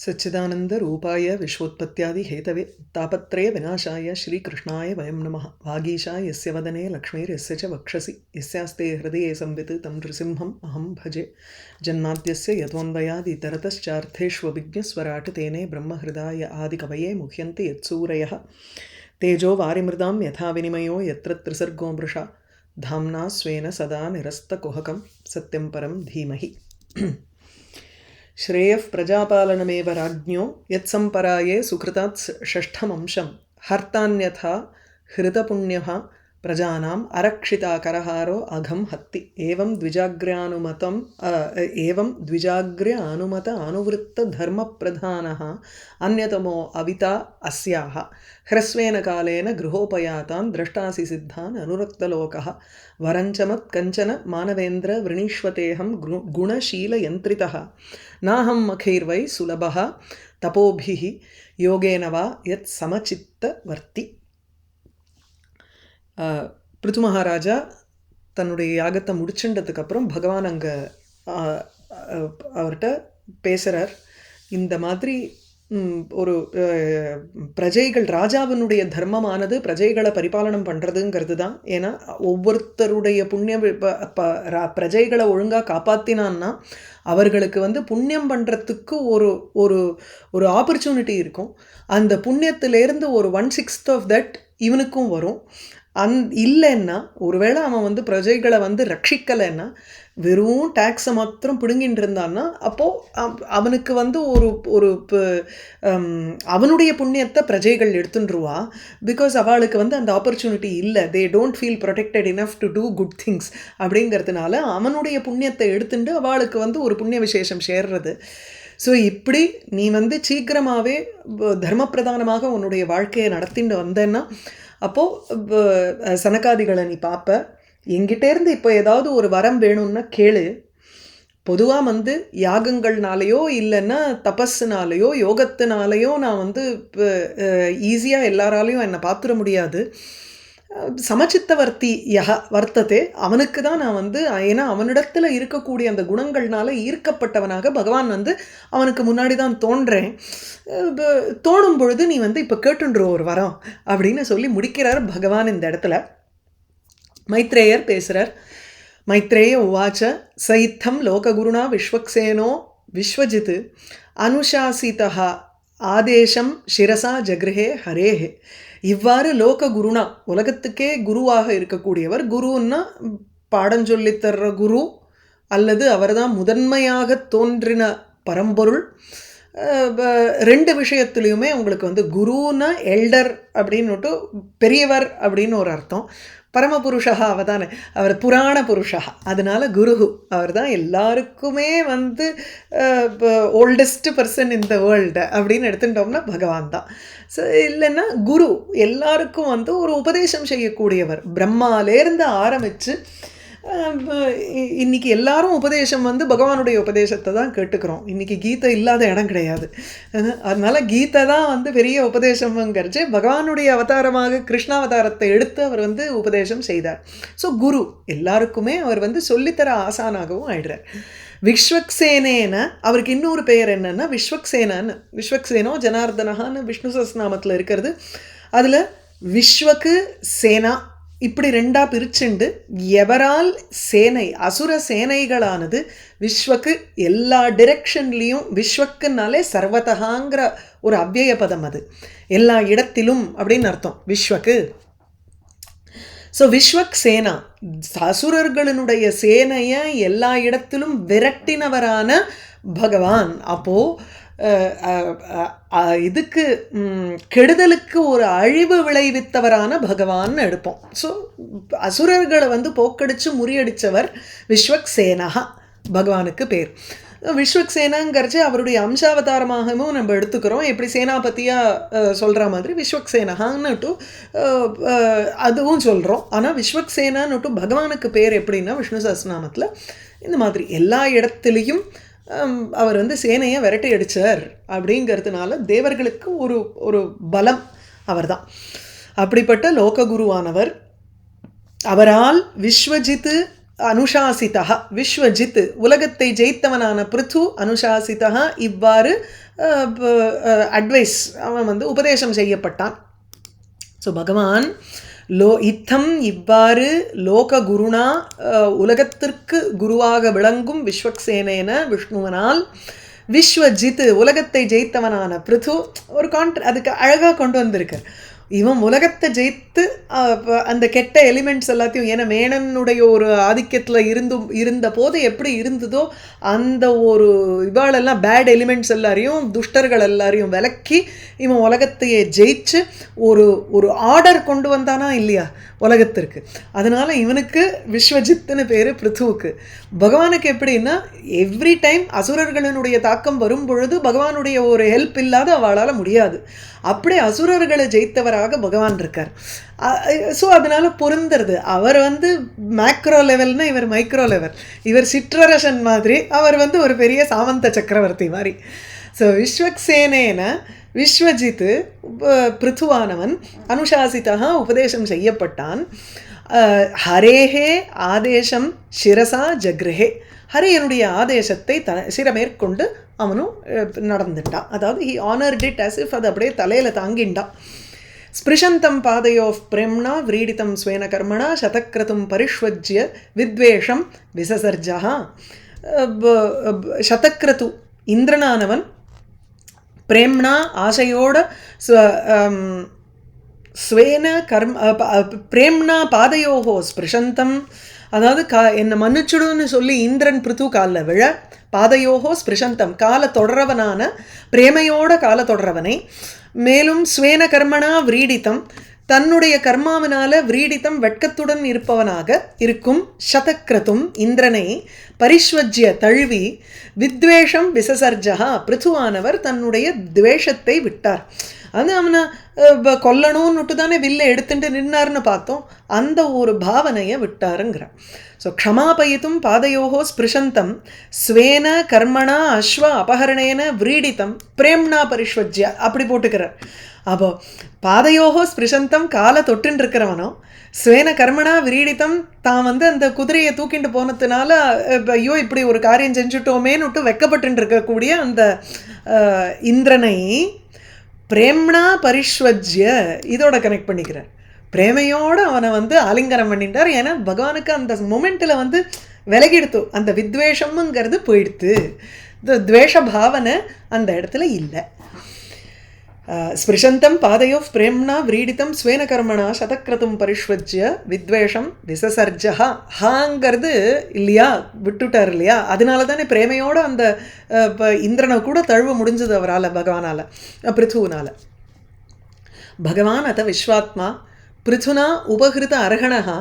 सच्चिदानंद रूपाय विश्वोत्पत्त्यादि Hathaway तापत्रय विनाशाय श्रीकृष्णाय वयं नमः। वागीशा यस्य वदने लक्ष्मीर्यस्य च वक्षसि यस्यास्ते हृदये संवित् तं नृसिंहम् अहं भजे। जन्माद्यस्य यतोऽन्वयादितरतश्चार्थेष्वभिज्ञस्वराट् तेने ब्रह्महृदाय आदिकवये मुह्यन्ति यत्सूरयः। तेजो वारिमृदां यथा विनिमयो यत्र त्रिसर्गो मृषा धाम्ना स्वेन सदा निरस्तकुहकं सत्यं परं धीमहि। श्रेयः प्रजापालनमेव राज्ञो यत्सम्पराये सुकृतात् षष्ठमंशं हर्तान्यथा हृतपुण्यः प्रजानाम् अरक्षिताकरहारो अघं हत्ति। एवं द्विजाग्र्य अनुमत अनुवृत्तधर्मप्रधानः अन्यतमो अविता अस्याः ह्रस्वेन कालेन गृहोपयातान् द्रष्टासि सिद्धान् अनुरक्तलोकः वरञ्चमत् कञ्चन मानवेन्द्र वृणीष्वतेऽहं गुणशीलयन्त्रितः नाहं मखैर्वै सुलभः तपोभिः योगेन वा यत् समचित्तवर्ति। பிருத்து மகாராஜா தன்னுடைய யாகத்தை முடிச்சுட்டதுக்கப்புறம் பகவான் அங்கே அவர்கிட்ட பேசுகிறார். இந்த மாதிரி ஒரு பிரஜைகள் ராஜாவினுடைய தர்மமானது பிரஜைகளை பரிபாலனம் பண்ணுறதுங்கிறது தான். ஏன்னா ஒவ்வொருத்தருடைய புண்ணிய பிரஜைகளை ஒழுங்காக காப்பாற்றினான்னா அவர்களுக்கு புண்ணியம் பண்ணுறதுக்கு ஒரு ஒரு ஒரு ஆப்பர்ச்சுனிட்டி இருக்கும். அந்த புண்ணியத்திலேருந்து ஒரு 1/6 ஆஃப் தட் இவனுக்கும் வரும். இல்லைன்னா ஒருவேளை அவன் பிரஜைகளை ரட்சிக்கலைன்னா வெறும் டேக்ஸை மாத்திரம் பிடுங்கின்னு இருந்தான்னா அப்போது அவனுக்கு ஒரு ஒரு அவனுடைய புண்ணியத்தை பிரஜைகள் எடுத்துட்டுருவா. பிகாஸ் அவளுக்கு அந்த ஆப்பர்ச்சுனிட்டி இல்லை. They don't feel protected enough to do good things. அப்படிங்கிறதுனால அவனுடைய புண்ணியத்தை எடுத்துட்டு அவளுக்கு ஒரு புண்ணிய விசேஷம் சேர்றது. ஸோ இப்படி நீ சீக்கிரமாகவே தர்மப்பிரதானமாக உன்னுடைய வாழ்க்கையை நடத்திட்டு வந்தேன்னா அப்போது சனகாதிகளை நீ பார்ப்ப. எங்கிட்டேருந்து இப்போ ஏதாவது ஒரு வரம் வேணும்னா கேளு. பொதுவாக யாகங்கள்னாலேயோ இல்லைன்னா தபஸ்னாலேயோ யோகத்தினாலேயோ நான் ஈஸியாக எல்லாராலையும் என்னை பார்த்துட முடியாது. சமச்சித்தவர்த்தி வர்த்ததே, அவனுக்கு தான் நான் ஏன்னா அவனிடத்தில் இருக்கக்கூடிய அந்த குணங்கள்னால ஈர்க்கப்பட்டவனாக பகவான் அவனுக்கு முன்னாடி தான் தோன்றேன். தோணும் பொழுது நீ இப்போ கேட்டுன்ற ஒரு வரம் அப்படின்னு சொல்லி முடிக்கிறார் பகவான் இந்த இடத்துல. மைத்ரேயர் பேசுகிறார். மைத்ரேய உவாச்ச சயித்தம் லோககுருணா விஸ்வக்சேனோ விஸ்வஜித் அனுசாசிதா ஆதேசம் சிரசா ஜக்ருஹே ஹரேஹே. இவ்வாறு லோக குருணா உலகத்துக்கே குருவாக இருக்கக்கூடியவர், குருன்னா பாடஞ்சொல்லித்தர்ற குரு அல்லது அவர் தான் முதன்மையாக தோன்றின பரம்பொருள். ரெண்டு விஷயத்துலையுமே உங்களுக்கு குருன்னா எல்டர் அப்படின்னுட்டு பெரியவர் அப்படின்னு ஒரு அர்த்தம். பரமபுருஷா அவதானே, அவர் புராண புருஷா, அதனால குரு அவர் தான் எல்லாருக்குமே oldest person in the world அப்படின்னு எடுத்துட்டோம்னா பகவான் தான். ஸோ இல்லைன்னா குரு எல்லாருக்கும் ஒரு உபதேசம் செய்யக்கூடியவர். பிரம்மாலேருந்து ஆரம்பித்து இன்றைக்கி எல்லாரும் உபதேசம் பகவானுடைய உபதேசத்தை தான் கேட்டுக்கிறோம். இன்றைக்கி கீதை இல்லாத இடம் கிடையாது. அதனால் கீதை தான் பெரிய உபதேசம்ங்கிறச்சு பகவானுடைய அவதாரமாக கிருஷ்ணாவதாரத்தை எடுத்து அவர் உபதேசம் செய்தார். ஸோ குரு எல்லாருக்குமே அவர் சொல்லித்தர ஆசானாகவும் ஆயிடுறார். விஸ்வக்சேனேன அவருக்கு இன்னொரு பெயர் என்னன்னா விஸ்வக்சேனான்னு. விஸ்வக்சேனோ ஜனார்தனஹான்னு விஷ்ணு சஹஸ்ரநாமத்தில் இருக்கிறது. அதில் விஸ்வக்கு சேனா இப்படி ரெண்டாக பிரிச்சுண்டு எவரால் சேனை அசுர சேனைகளானது விஸ்வக்கு எல்லா டிரெக்ஷன்லேயும், விஸ்வக்குனாலே சர்வதகாங்கிற ஒரு அவ்யய பதம், அது எல்லா இடத்திலும் அப்படின்னு அர்த்தம் விஸ்வக்கு. ஸோ விஸ்வக் சேனா அசுரர்களுடைய சேனையை எல்லா இடத்திலும் விரட்டினவரான பகவான். அப்போது இதுக்கு கெடுதலுக்கு ஒரு அழிவு விளைவித்தவரான பகவான் எடுப்போம். ஸோ அசுரர்களை போக்கடிச்சு முறியடித்தவர் விஸ்வக் சேனா பகவானுக்கு பேர். விஸ்வக் சேனாங்கிறச்சு அவருடைய அம்சாவதாரமாகவும் நம்ம எடுத்துக்கிறோம். எப்படி சேனாபதியாக சொல்கிற மாதிரி விஸ்வக் சேனஹான்னுட்டு அதுவும் சொல்கிறோம். ஆனால் விஸ்வக் சேனான்னுட்டு பகவானுக்கு பேர் எப்படின்னா விஷ்ணு சஹஸ்ரநாமத்தில் இந்த மாதிரி எல்லா இடத்துலையும் அவர் சேனையை விரட்டி அடித்தார் அப்படிங்கிறதுனால தேவர்களுக்கு ஒரு ஒரு பலம் அவர் தான். அப்படிப்பட்ட லோககுருவானவர். அவரால் விஸ்வஜித்து அனுசாசிதா விஸ்வஜித் உலகத்தை ஜெயித்தவனான பிருத்து அனுசாசிதா இவ்வாறு அட்வைஸ் அவன் வந்து உபதேசம் செய்யப்பட்டான். ஸோ பகவான் இத்தம் இவ்வாறு லோக குருணா உலகத்திற்கு குருவாக விளங்கும் விஸ்வக்சேனேன விஷ்ணுவனால் விஸ்வஜித் உலகத்தை ஜெயித்தவனான பிருத்து ஒரு அதுக்கு அழகாக கொண்டு வந்திருக்கார். இவன் உலகத்தை ஜெயித்து அந்த கெட்ட எலிமெண்ட்ஸ் எல்லாத்தையும், ஏன்னா மேனனுடைய ஒரு ஆதிக்கத்தில் இருந்த போது எப்படி இருந்ததோ அந்த ஒரு இவாளெல்லாம் பேட் எலிமெண்ட்ஸ் எல்லாரையும் துஷ்டர்கள் எல்லாரையும் விலக்கி இவன் உலகத்தையே ஜெயிச்சு ஒரு ஆர்டர் கொண்டு வந்தானா இல்லையா உலகத்திற்கு. அதனால இவனுக்கு விஸ்வஜித்துன்னு பேர் பிருத்துவுக்கு. பகவானுக்கு எப்படின்னா எவ்ரி டைம் அசுரர்களினுடைய தாக்கம் வரும் பொழுது பகவானுடைய ஒரு ஹெல்ப் இல்லாத அவளால் முடியாது. அப்படி அசுரர்களை ஜெயித்தவராக பகவான் இருக்கார். ஸோ அதனால பொருந்துறது. அவர் வந்து மேக்ரோ லெவல்னா இவர் மைக்ரோ லெவல், இவர் சிற்றரசன் மாதிரி, அவர் வந்து ஒரு பெரிய சாமந்த சக்கரவர்த்தி மாதிரி. ஸோ விஸ்வக்சேனேன விஸ்வஜித் பிருத்துவானவன் அனுசாசிதா உபதேசம் செய்யப்பட்டான். ஹரேஹே ஆதேசம் சிரசா ஜக்ரஹே, ஹரியனுடைய ஆதேசத்தை சிரமேற்கொண்டு அவனும் நடந்துட்டான். அதாவது he honoured it as if அது அப்படியே தலையில் தாங்கிண்டான். ஸ்பிருஷந்தம் பாதையோ பிரேம்னா விரீடிதம் ஸ்வேன கர்மணா சதக்ரதும் பரிஷ்வஜ்ய வித்வேஷம் விசசர்ஜா. சதக்ரது இந்திரனானவன் பிரேம்னா ஆசையோட ஸ்வேன பிரேம்னா பாதையோகோ ஸ்பிருஷந்தம், அதாவது என்னை மன்னிச்சுடுன்னு சொல்லி இந்திரன் பிருத்து காலில் விழ, பாதையோகோ ஸ்பிருஷந்தம் கால தொடரவனான பிரேமையோட கால தொடரவனை, மேலும் ஸ்வேன கர்மணா விரீடித்தம் தன்னுடைய கர்மாவினால விரீடித்தம் வெட்கத்துடன் இருப்பவனாக இருக்கும் சதக்ரதும் இந்திரனை பரிஷ்வஜ்ய தழுவி வித்வேஷம் விசசர்ஜா பிருத்துவானவர் தன்னுடைய துவேஷத்தை விட்டார். அது அவனை கொல்லணும்னுட்டு தானே வில்லை எடுத்துட்டு நின்னார்னு பார்த்தோம், அந்த ஒரு பாவனையை விட்டாருங்கிறார். ஸோ க்ஷமாபயித்தும் பாதையோகோ ஸ்பிருஷந்தம் ஸ்வேன கர்மணா அஸ்வ அபகரணேன விரீடித்தம் பிரேம்னா பரிஷ்வஜ்ய அப்படி போட்டுக்கிறார். அப்போ பாதையோகோ ஸ்பிருஷந்தம் காலை தொட்டுன்னு இருக்கிறவனோ ஸ்வேன கர்மணா விரீடித்தம் தான் வந்து அந்த குதிரையை தூக்கிட்டு போனதுனால ஐயோ இப்படி ஒரு காரியம் செஞ்சுட்டோமேன்னு வெக்கப்பட்டு இருக்கக்கூடிய அந்த இந்திரனை பிரேம்னா பரிஷ்வஜ்ய இதோட கனெக்ட் பண்ணிக்கிறார். பிரேமையோடு அவனை வந்து ஆலிங்கனம் பண்ணிட்டார். ஏன்னா பகவானுக்கு அந்த மொமெண்ட்டில் வந்து விலகிடுத்து, அந்த வித்வேஷம்ங்கிறது போயிடுத்து, இந்த துவேஷ பாவனை அந்த இடத்துல இல்லை. ஸ்பிருஷந்தம் பாதையோ பிரேம்னா விரீடித்தம் ஸ்வேன கர்மணா சதக்ரதும் பரிஷ்வஜ்ய வித்வேஷம் விசசர்ஜா. ஹாங்கிறது இல்லையா விட்டுட்டார் இல்லையா, அதனால தானே பிரேமையோடு அந்த இந்திரனை கூட தழுவ முடிஞ்சது அவரால், பகவானால் பிருத்துவனால். பகவான் அத விஸ்வாத்மா பிருத்துனா உபகிருத அர்ஹணா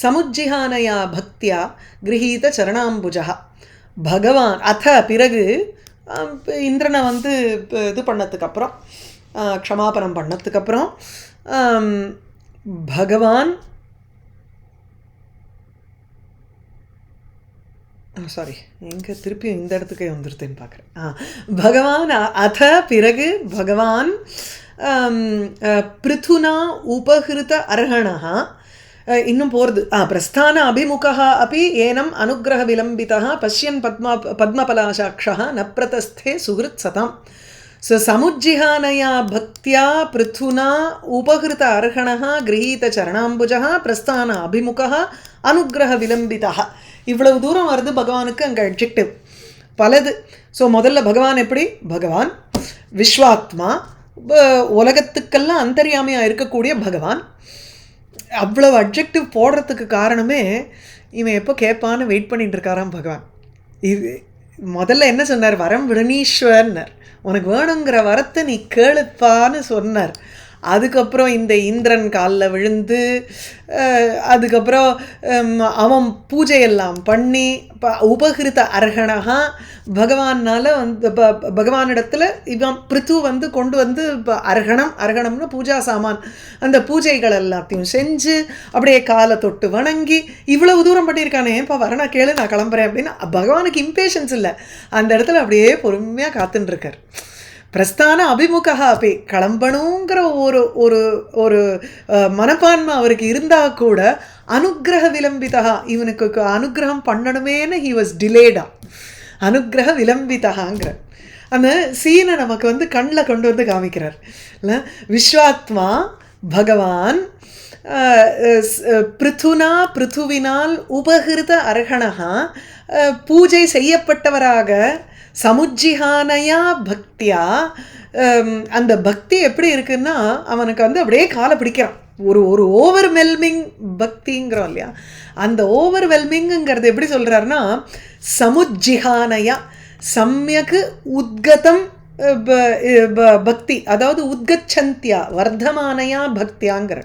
சமுஜ்ஜிஹானயா பக்தியா கிரஹீத சரணாம்புஜா. பகவான் அத பிறகு இந்திரனை வந்து இது பண்ணதுக்கப்புறம் க்ஷமாபனம் பண்ணதுக்கப்புறம் பகவான் சாரி எங்கே திருப்பியும் இந்த இடத்துக்கே வந்துருத்தேன்னு பார்க்குறேன். பகவான் அத பிறகு பகவான் பிருத்துனா உபகிருத அர்ஹணா இன்னும் போகிறது பிரஸ்தான அபிமுகா அப்படி ஏனம் அனுகிரக விலம்பிதா பஷ்யன் பத்மபலாசாட்சா ந பிரதஸ்தே சுகிருத் சதாம். ஸோ சமுஜ்ஜிஹானயா பக்தியா பிருத்துனா உபகிருத அர்ஹணா கிரஹீத சரணாம்புஜா பிரஸ்தான அபிமுகா அனுகிரக விலம்பிதா. இவ்வளவு தூரம் வருது பகவானுக்கு அங்கே அட்ஜெக்டிவ் பலது. ஸோ முதல்ல பகவான் எப்படி, பகவான் விஸ்வாத்மா உலகத்துக்கெல்லாம் அந்தர்யாமியாக இருக்கக்கூடிய பகவான். அவ்வளவு அட்ஜெக்டிவ் போடுறதுக்கு காரணமே இவன் எப்போ கேட்பான்னு வெயிட் பண்ணிட்டு இருக்காராம் பகவான். இது முதல்ல என்ன சொன்னார், வரம் விரணீஸ்வர்னர், உனக்கு வேணுங்கிற வரத்தை நீ கேளுப்பான்னு சொன்னார். அதுக்கப்புறம் இந்த இந்திரன் காலில் விழுந்து அதுக்கப்புறம் அவன் பூஜையெல்லாம் பண்ணி உபகிருத அர்ஹணா பகவானால் வந்து பகவானிடத்தில் இவன் பிருத்து வந்து கொண்டு வந்து அர்ஹணம்னு பூஜா சாமான் அந்த பூஜைகள் எல்லாத்தையும் செஞ்சு அப்படியே காலை தொட்டு வணங்கி இவ்வளவு தூரம் பண்ணியிருக்கானே, இப்போ வர நான் கேளு நான் கிளம்புறேன் அப்படின்னு பகவானுக்கு இம்பேஷன்ஸ் இல்லை, அந்த இடத்துல அப்படியே பொறுமையாக காத்துட்டுருக்கார். பிரஸ்தான அபிமுகா அப்படி கிளம்பணுங்கிற ஒரு ஒரு ஒரு மனப்பான்மை அவருக்கு இருந்தால் கூட அனுக்கிரக விலம்பிதா, இவனுக்கு அனுகிரகம் பண்ணணுமேன்னு ஹி வாஸ் டிலேடா. அனுக்கிரக விலம்பிதாங்கிற அந்த சீனை நமக்கு வந்து கண்ணில் கொண்டு வந்து காமிக்கிறார் இல்லை. விஸ்வாத்மா பகவான் பிருத்துனா பிருத்துவினால் உபகிருத அர்ஹணா பூஜை செய்யப்பட்டவராக சமுஜ்ஜிஹானயா பக்தியா, அந்த பக்தி எப்படி இருக்குன்னா அவனுக்கு வந்து அப்படியே காலை பிடிக்கிறான். ஒரு ஓவர்வெல்மிங் பக்திங்கிறோம் இல்லையா, அந்த ஓவர்வெல்மிங்கிறது எப்படி சொல்கிறாருன்னா சமுஜ்ஜிஹானயா சம்யக் உத்கதம் பக்தி, அதாவது உத்கச்சந்தியா வர்த்தமானயா பக்தியாங்கிற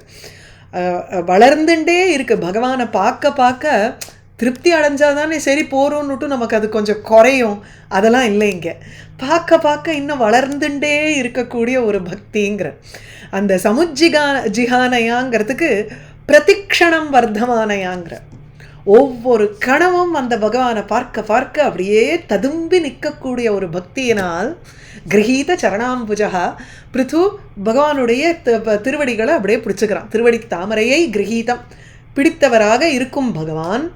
வளர்ந்துட்டே இருக்கு. பகவானை பார்க்க பார்க்க திருப்தி அடைஞ்சாதானே சரி போகிறோன்னுட்டு நமக்கு அது கொஞ்சம் குறையும், அதெல்லாம் இல்லை. இங்கே பார்க்க பார்க்க இன்னும் வளர்ந்துட்டே இருக்கக்கூடிய ஒரு பக்திங்கிற அந்த ஜிஹானயாங்கிறதுக்கு பிரதிக்ஷணம் வர்த்தமானயாங்கிற ஒவ்வொரு கணமும் அந்த பகவானை பார்க்க பார்க்க அப்படியே ததும்பி நிற்கக்கூடிய ஒரு பக்தியினால் கிரகீத சரணாம்புஜா பிருத்து பகவானுடைய திருவடிகளை அப்படியே பிடிச்சுக்கிறான். திருவடி தாமரையை கிரகீதம் பிடித்தவராக இருக்கும் பகவான்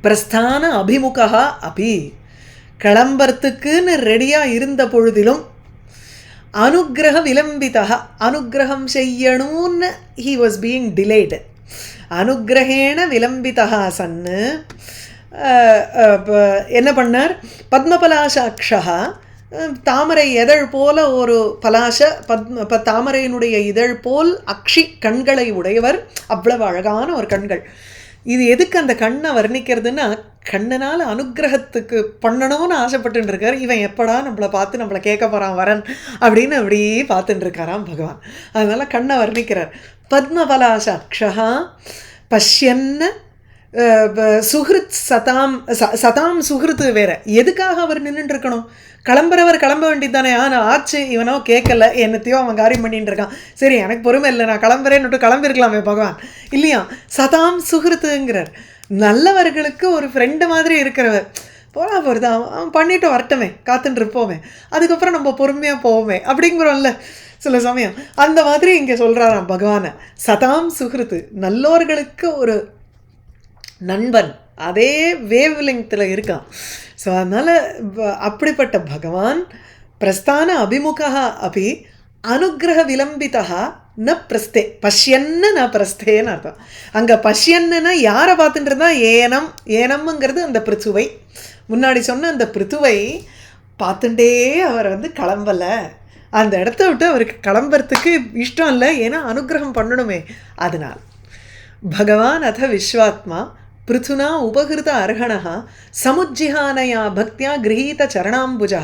பிரஸ்தான அபிமுகா அபி, கிளம்புறதுக்குன்னு ரெடியாக இருந்த பொழுதிலும் அனுக்கிரக விலம்பிதா, அனுக்கிரகம் செய்யணும்னு ஹி வாஸ் பீயிங் டிலேடு. அனுக்கிரகேண விலம்பிதா சன்னு என்ன பண்ணார், பத்மபலாசாட்சா தாமரை இதழ் போல ஒரு பலாச தாமரையினுடைய இதழ் போல் அக்ஷி கண்களை உடையவர், அவ்வளவு அழகான ஒரு கண்கள். இது எதுக்கு அந்த கண்ணை வர்ணிக்கிறதுன்னா கண்ணனால் அனுக்கிரகத்துக்கு பண்ணணும்னு ஆசைப்பட்டு இருக்கார். இவன் எப்படா நம்மளை பார்த்து நம்மளை கேட்க போகிறான் வரன் அப்படின்னு அப்படியே பார்த்துட்டு இருக்காராம் பகவான். அதனால் கண்ணை வர்ணிக்கிறார். பத்மபலாசாட்சா பஷ்யன்னு சுஹிருத் சதாம் சுஹிருத்து வேற. எதுக்காக அவர் நின்றுட்டு இருக்கணும், கிளம்புறவர் கிளம்ப வேண்டியது தானே. ஆனால் ஆச்சு இவனோ கேட்கல, என்னத்தையோ அவன் காரியம் பண்ணிட்டு இருக்கான், சரி எனக்கு பொறுமை இல்லை நான் கிளம்புறேன்னுட்டு கிளம்பிருக்கலாமே பகவான் இல்லையா. சதாம் சுஹிருத்துங்கிறார், நல்லவர்களுக்கு ஒரு ஃப்ரெண்டு மாதிரி இருக்கிறவர். போகிறா போகிறது அவன் பண்ணிட்டு வரட்டுமே, காத்துட்டு இருப்போமே, அதுக்கப்புறம் நம்ம பொறுமையாக போவோமே அப்படிங்கிறோம்ல சில சமயம். அந்த மாதிரி இங்கே சொல்கிறாராம் பகவானை, சதாம் சுஹிருத்து நல்லோர்களுக்கு ஒரு நண்பன், அதே வேவ் லெங்த்தில் இருக்கான். ஸோ அதனால் அப்படிப்பட்ட பகவான் பிரஸ்தான அபிமுகா அப்படி அனுக்கிரக விலம்பிதா ந பிரஸ்தே, பஷ்யன்னு ந பிரஸ்தேன்னு அர்த்தம். அங்கே பஷ்யன்னுனா யாரை பார்த்துட்டு இருந்தா, ஏனம், ஏனம்ங்கிறது அந்த பிருத்துவை, முன்னாடி சொன்ன அந்த பிருத்துவை பார்த்துட்டே அவர் வந்து கிளம்பலை. அந்த இடத்த விட்டு அவருக்கு கிளம்புறதுக்கு இஷ்டம் இல்லை, ஏன்னா அனுகிரகம் பண்ணணுமே. அதனால் பகவான் அத விஸ்வாத்மா பிருத்துனா உபகிருத அர்ஹணா சமுஜ்ஜிஹானயா பக்தியா கிரகீத சரணாம்புஜா.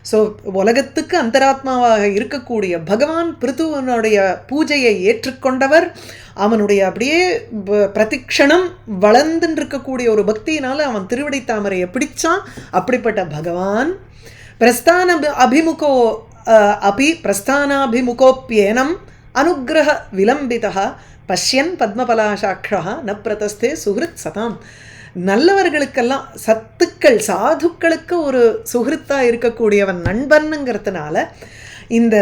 ஸோ உலகத்துக்கு அந்தராத்மாவாக இருக்கக்கூடிய பகவான் பிருத்துவனுடைய பூஜையை ஏற்றுக்கொண்டவர், அவனுடைய அப்படியே பிரதிக்ஷணம் வளர்ந்துன்னு இருக்கக்கூடிய ஒரு பக்தியினால் அவன் திருவடி தாமரையை பிடிச்சான். அப்படிப்பட்ட பகவான் பிரஸ்தான அபிமுகோ அபி பிரஸ்தானாபிமுகோப்பியேனம் அனுக்கிரக விலம்பிதா பஷ்யன் பத்மபலாசாட்சா ந பிரதஸ்தே சுஹிருத் சதாம். நல்லவர்களுக்கெல்லாம் சத்துக்கள் சாதுக்களுக்கு ஒரு சுஹிருத்தாக இருக்கக்கூடியவன் நண்பனுங்கிறதுனால இந்த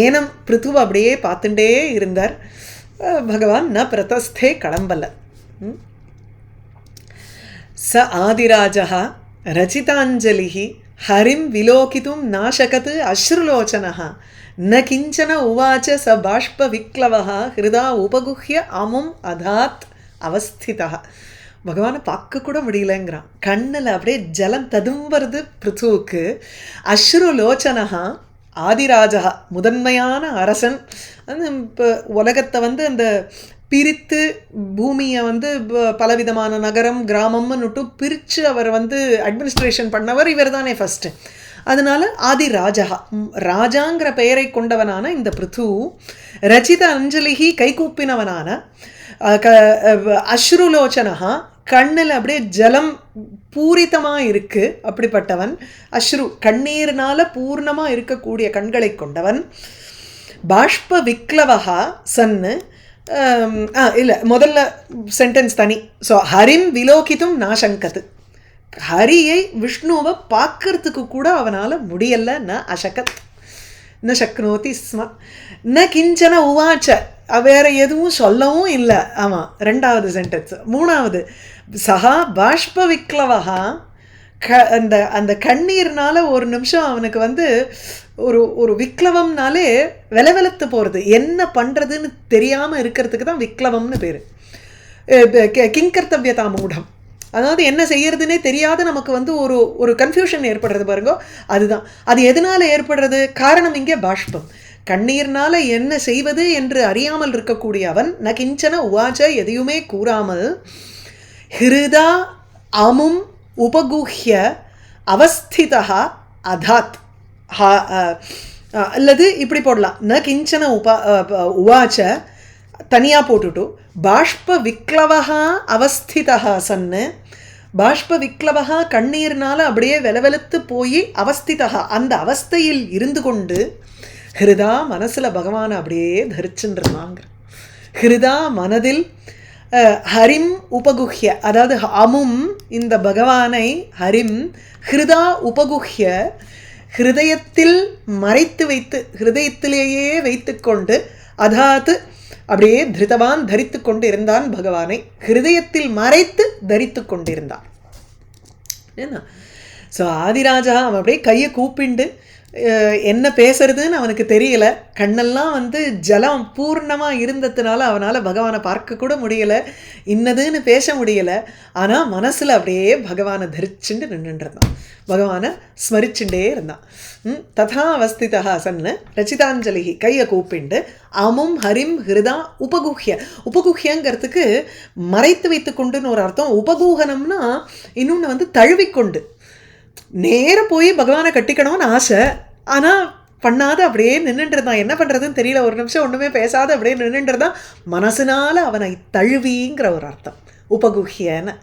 ஏனம் பிருத்துவ அப்படியே பார்த்துட்டே இருந்தார் பகவான். ந பிரதஸ்தே கிளம்பல. ச ஆதிராஜா ரச்சிதாஞ்சலி ஹரிம் விலோகித்தும் நாசகத் அஸ்ருலோச்சனः ந கிஞ்சன உவாச்ச ச பாஷ்ப விக்லவः ஹிருதா உபகுஹ்ய அமும் அதாத் அவஸ்திதா. பகவானை பார்க்க கூட முடியலங்கிறான், கண்ணில் அப்படியே ஜலம் ததும்புறது பிருத்துவுக்கு. அஸ்ருலோச்சனஹா ஆதிராஜா முதன்மையான அரசன். அந்த இப்போ உலகத்தை வந்து அந்த பிரித்து பூமியை வந்து பலவிதமான நகரம் கிராமம்னுட்டு பிரித்து அவர் வந்து அட்மினிஸ்ட்ரேஷன் பண்ணவர் இவர் தானே ஃபஸ்ட்டு. அதனால் ஆதி ராஜா, ராஜாங்கிற பெயரை கொண்டவனான இந்த பிருத்து, ரச்சித அஞ்சலிகி கைகூப்பினவனான அஸ்ருலோச்சனஹா கண்ணில் அப்படியே ஜலம் பூரிதமாக இருக்குது அப்படிப்பட்டவன். அஸ்ரு கண்ணீர்னால் பூர்ணமாக இருக்கக்கூடிய கண்களை கொண்டவன். பாஷ்ப விக்லவஹா சன்னு இல்லை முதல்ல சென்டென்ஸ் தனி. ஸோ ஹரிம் விலோகித்தும் நாசங்கத்து, ஹரியை விஷ்ணுவை பார்க்கறதுக்கு கூட அவனால் முடியலை. ந அசகத் ந சக்னோதி ஸ்ம ந கிஞ்சன உவாச்ச வேற எதுவும் சொல்லவும் இல்லை. ஆமாம், ரெண்டாவது சென்டென்ஸ். மூணாவது சஹா பாஷ்ப விக்லவஹா அந்த அந்த கண்ணீர்னால ஒரு நிமிஷம் அவனுக்கு வந்து ஒரு ஒரு விக்லவம்னாலே வெலவெலத்து போகிறது, என்ன பண்ணுறதுன்னு தெரியாமல் இருக்கிறதுக்கு தான் விக்லவம்னு பேர். கிங்கர்த்தவியதா மூடம், அதாவது என்ன செய்யறதுனே தெரியாத நமக்கு வந்து ஒரு ஒரு கன்ஃபியூஷன் ஏற்படுறது பாருங்க, அதுதான். அது எதனால் ஏற்படுறது? காரணம் இங்கே பாஷ்பம். கண்ணீர்னால என்ன செய்வது என்று அறியாமல் இருக்கக்கூடிய அவன் ந கிஞ்சன உவாச்ச எதையுமே கூறாமல் ஹிருதா அமும் உபகுஹ்ய அவஸ்திதா அதாத் அல்லது இப்படி போடலாம், ந கிஞ்சன உவாச்ச தனியாக போட்டுட்டு பாஷ்ப விக்லவா அவஸ்திதா சன்னு, பாஷ்ப விக்லவா கண்ணீர்னால அப்படியே வெலவெலுத்து போய் அவஸ்திதா அந்த அவஸ்தையில் இருந்து கொண்டு ஹிருதா மனசில் பகவானை அப்படியே தரிச்சுன்றாங்க. ஹிருதா மனதில் ஹரிம் உபகுஹ்ய, அதாவது அமும் இந்த பகவானை ஹரிம் ஹிருதா உபகுஹ்ய ஹிருதயத்தில் மறைத்து வைத்து, ஹிருதயத்திலேயே வைத்து கொண்டு அதாத்து அப்படியே திருதவான் தரித்து கொண்டு இருந்தான் பகவானை, ஹிருதயத்தில் மறைத்து தரித்து கொண்டிருந்தான். ஏன்னா ஸோ ஆதிராஜா அவன் அப்படியே கையை கூப்பிண்டு என்ன பேசுறதுன்னு அவனுக்கு தெரியல, கண்ணெல்லாம் வந்து ஜலம் பூர்ணமாக இருந்ததுனால அவனால் பகவானை பார்க்க கூட முடியலை, இன்னதுன்னு பேச முடியலை. ஆனால் மனசில் அப்படியே பகவானை தரிச்சுண்டு நின்றுருந்தான், பகவானை ஸ்மரிச்சுட்டே இருந்தான். ததா அவஸ்திதா சன்னு ரச்சிதாஞ்சலி கையை கூப்பிண்டு அமும் ஹரிம் ஹிருதா உபகுஹ்ய, உபகுஹ்யங்கிறதுக்கு மறைத்து வைத்து கொண்டுன்னு ஒரு அர்த்தம். உபகூகனம்னா இன்னொன்று வந்து தழுவிக்கொண்டு, நேர போய் பகவானை கட்டிக்கணும்னு ஆசை, ஆனால் பண்ணாத அப்படியே நின்றுட்டுருந்தான். என்ன பண்ணுறதுன்னு தெரியல, ஒரு நிமிஷம் ஒன்றுமே பேசாத அப்படியே நின்றுட்டுருந்தான். மனசினால் அவனை தழுவிங்கிற ஒரு அர்த்தம் உபகுஹ்யன்னு.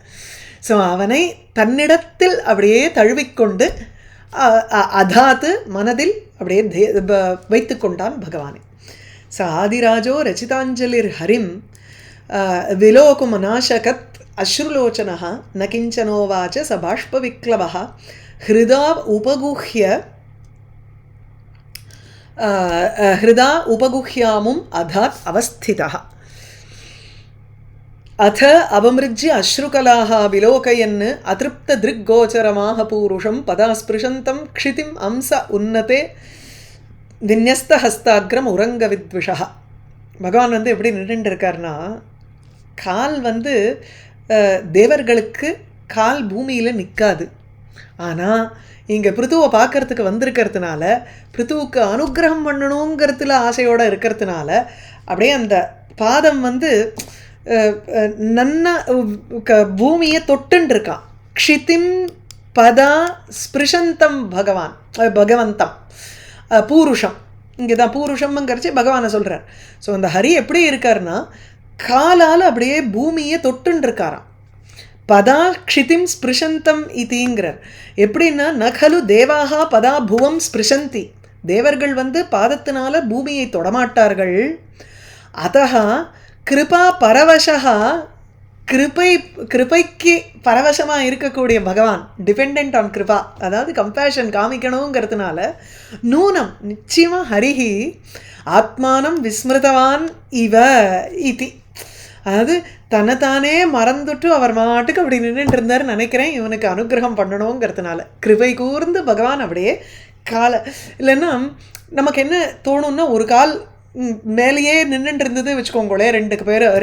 ஸோ அவனை தன்னிடத்தில் அப்படியே தழுவிக்கொண்டு அதாத்து மனதில் அப்படியே வைத்து கொண்டான் பகவானை. ஸோ ஆதிராஜோ ரச்சிதாஞ்சலிர் ஹரிம் விலோகுமநாசகத் அஸ்ருலோச்சனः ந கிஞ்சனோவாச்ச ச பாஷ்பவிக்லவः ஹிருதா உபகுஹ்ய ஹிருதா உபகுஹ்யாமும் அதாத் அவஸ்திதः அத அவமிருஜ்ய அஸ்ருகலாः விலோகயன் அதிருப்த திருக்கோச்சரமாக பூருஷம் பதாஸ்பிருஷந்தம் க்ஷிதிம் அம்ச உன்னதே விநியஸ்த ஹஸ்தாக்ரம் உரங்க வித்விஷா. பகவான் வந்து எப்படி நின்றுட்டு இருக்காருன்னா, கால் வந்து தேவர்களுக்கு கால் பூமியில் நிற்காது, ஆனால் இங்கே பிருத்துவை பார்க்கறதுக்கு வந்திருக்கிறதுனால, பிருத்துவுக்கு அனுகிரகம் பண்ணணுங்கிறதுல ஆசையோடு இருக்கிறதுனால அப்படியே அந்த பாதம் வந்து நன்ன பூமியை தொட்டுன்னு இருக்கான். க்ஷிதிம் பதா ஸ்பிருஷந்தம் பகவான் பகவந்தம் பூருஷம், இங்கே தான் பூருஷம்ங்கிறச்சு பகவானை சொல்கிறார். ஸோ அந்த ஹரி எப்படி இருக்காருன்னா காலால் அப்படியே பூமியை தொட்டுன்னு இருக்காராம். பதா க்ஷிதிம் ஸ்பிருஷந்தம் இதிங்கிறார். எப்படின்னா நகலு தேவாகா பதா புவம் ஸ்பிருஷந்தி, தேவர்கள் வந்து பாதத்தினால பூமியை தொடமாட்டார்கள். அதஹா கிருபா பரவசா, கிருபைக்கு பரவசமாக இருக்கக்கூடிய பகவான், டிபெண்ட் ஆன் கிருபா, அதாவது கம்பேஷன் காமிக்கணுங்கிறதுனால நூனம் நிச்சயமாக ஹரிஹி ஆத்மானம் விஸ்மிருதவான் இவ இதி, அதாவது தன்னைத்தானே மறந்துட்டு அவர் மாட்டுக்கு அப்படி நின்றுட்டு இருந்தார் நினைக்கிறேன், இவனுக்கு அனுகிரகம் பண்ணணுங்கிறதுனால. கிருபை கூர்ந்து பகவான் அப்படியே காலை, இல்லைன்னா நமக்கு என்ன தோணும்னா, ஒரு கால் மேலேயே நின்றுட்டு இருந்தது வச்சுக்கோங்களே,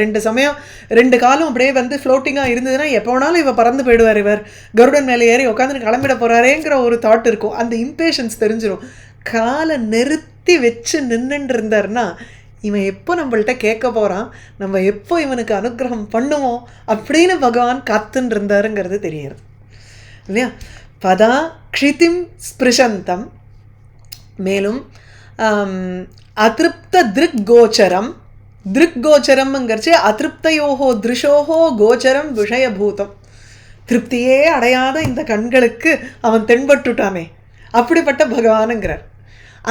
ரெண்டு சமயம் ரெண்டு காலும் அப்படியே வந்து ஃப்ளோட்டிங்காக இருந்ததுன்னா எப்போ வேணாலும் இவர் பறந்து போயிடுவார், இவர் கருடன் மேலே ஏறி உட்காந்து கிளம்பிட போகிறாரேங்கிற ஒரு தாட் இருக்கும். அந்த இம்பேஷன்ஸ் தெரிஞ்சிடும். காலை நிறுத்தி வச்சு நின்றுட்டு இருந்தார்னா இவன் எப்போ நம்மள்கிட்ட கேட்க போகிறான், நம்ம எப்போ இவனுக்கு அனுகிரகம் பண்ணுவோம் அப்படின்னு பகவான் காத்துன்னு இருந்தாருங்கிறது தெரியுது இல்லையா. பதா க்ஷிதிம் ஸ்பிருஷந்தம், மேலும் அதிருப்த திருக்கோச்சரம், திருக்கோச்சரம்ங்கிறச்சு அதிருப்தையோகோ திருஷோகோ கோச்சரம் விஷயபூதம், திருப்தியே அடையாத இந்த கண்களுக்கு அவன் தென்பட்டுட்டானே அப்படிப்பட்ட பகவானுங்கிறார்.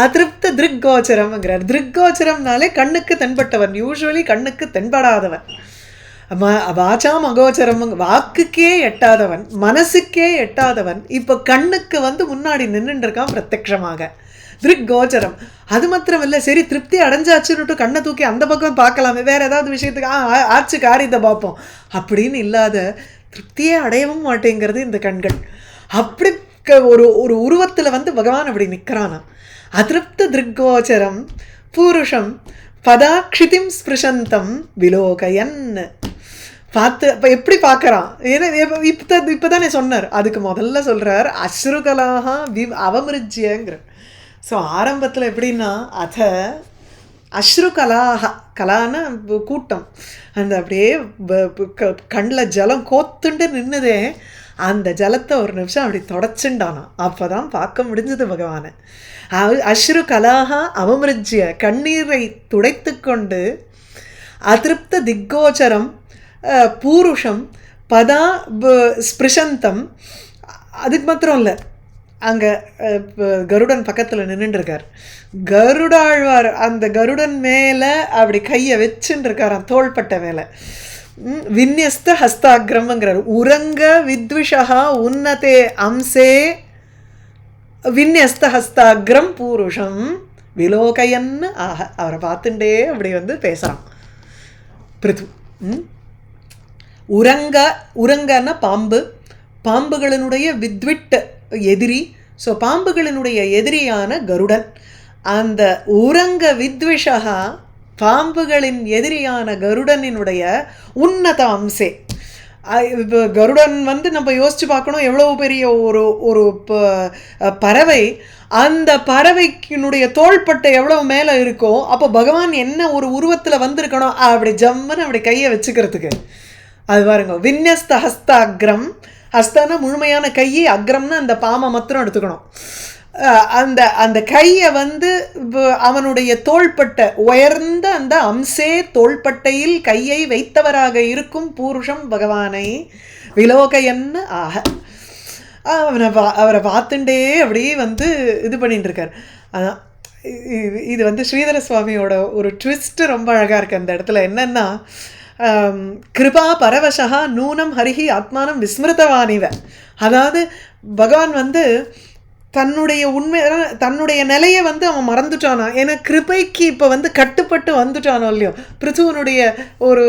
அதிருப்த திருக்கோச்சரம்ங்கிறார். திருக்கோச்சரம்னாலே கண்ணுக்கு தென்பட்டவன், யூஸ்வலி கண்ணுக்கு தென்படாதவன். வாச்சாம் அகோச்சரம், வாக்குக்கே எட்டாதவன், மனசுக்கே எட்டாதவன் இப்போ கண்ணுக்கு வந்து முன்னாடி நின்றுட்டு இருக்கான் பிரத்யக்ஷமாக. திருக்கோச்சரம். அது மாத்திரம் இல்லை, சரி திருப்தி அடைஞ்சாச்சுன்னுட்டு கண்ணை தூக்கி அந்த பக்கம் பார்க்கலாமே, வேற ஏதாவது விஷயத்துக்கு ஆச்சு காரியத்தை பார்ப்போம் அப்படின்னு இல்லாத, திருப்தியே அடையவும் மாட்டேங்கிறது இந்த கண்கள். அப்படி ஒரு ஒரு உருவத்தில் வந்து பகவான் அப்படி நிற்கிறானா. அதிருப்த திருக்கோச்சரம் பூருஷம் பதாக்ஷிதிம் ஸ்பிருஷந்தம் விலோகயன். பார்த்து இப்போ எப்படி பார்க்குறான், ஏன்னா இப்போ தானே சொன்னார், அதுக்கு முதல்ல சொல்கிறார் அஸ்ருகலாக அவமிருஜ்யங்கிற. ஸோ ஆரம்பத்தில் எப்படின்னா அத அஸ்ருகலாக, கலான கூட்டம், அந்த அப்படியே கண்ணில் ஜலம் கோத்துண்டு நின்றுதே, அந்த ஜலத்தை ஒரு நிமிஷம் அப்படி தொடச்சுண்டானா. அப்போ தான் பார்க்க முடிஞ்சது பகவானை. அஸ்ரு கலாக அவமிருஜ்ய, கண்ணீரை துடைத்து கொண்டு, அதிருப்த திக்கோச்சரம் பூருஷம் பதா ஸ்பிருஷந்தம். அதுக்கு மாத்திரம் இல்லை, அங்கே கருடன் பக்கத்தில் நின்றுட்டுருக்கார். கருடாழ்வார் அந்த கருடன் மேலே அப்படி கையை வச்சுன்னு இருக்காராம், தோள்பட்டை மேலே. விநியஸ்த ஹஸ்தாகிரம்ங்கிறார். உரங்க வித்விஷா உன்னதே அம்சே விநியஸ்த ஹஸ்தாகிரம் பூருஷம் விலோகயன்னு ஆக. அவரை பார்த்துட்டே அப்படி வந்து பேசுகிறான் பிருது. உரங்க, உரங்கன்னா பாம்பு, பாம்புகளினுடைய வித்விட் எதிரி. ஸோ பாம்புகளினுடைய எதிரியான கருடன். அந்த உரங்க வித்விஷா, பாம்புகளின் எதிரியான கருடனினுடைய உன்னத அம்சே. இப்போ கருடன் வந்து நம்ம யோசிச்சு பார்க்கணும், எவ்வளோ பெரிய ஒரு ஒரு பறவை. அந்த பறவைக்கினுடைய தோள்பட்டை எவ்வளோ மேலே இருக்கோ, அப்போ பகவான் என்ன ஒரு உருவத்தில் வந்திருக்கணும், அப்படி ஜம்முன்னு அப்படி கையை வச்சுக்கிறதுக்கு. அது பாருங்க, விநியஸ்த ஹஸ்தாகிரம். ஹஸ்தானா முழுமையான கையை, அக்ரம்னா அந்த பாம்பை மாத்திரம் எடுத்துக்கணும். அந்த அந்த கையை வந்து அவனுடைய தோள்பட்டை, உயர்ந்த அந்த அம்சே தோள்பட்டையில் கையை வைத்தவராக இருக்கும் பூருஷம் பகவானை விலோகயன்னு ஆக. அவரை பார்த்துட்டே அப்படியே வந்து இது பண்ணிட்டு இருக்கார். அதான் இது வந்து ஸ்ரீதர சுவாமியோட ஒரு ட்விஸ்ட்டு ரொம்ப அழகாக இருக்குது அந்த இடத்துல. என்னென்னா, கிருபா பரவசா நூனம் ஹரிஹி ஆத்மானம் விஸ்மிருதவானிவ. அதாவது பகவான் வந்து தன்னுடைய உண்மை, தன்னுடைய நிலையை வந்து அவன் மறந்துட்டானா. ஏன்னா கிருபைக்கு இப்போ வந்து கட்டுப்பட்டு வந்துட்டானோ இல்லையோ, பிருத்துவனுடைய ஒரு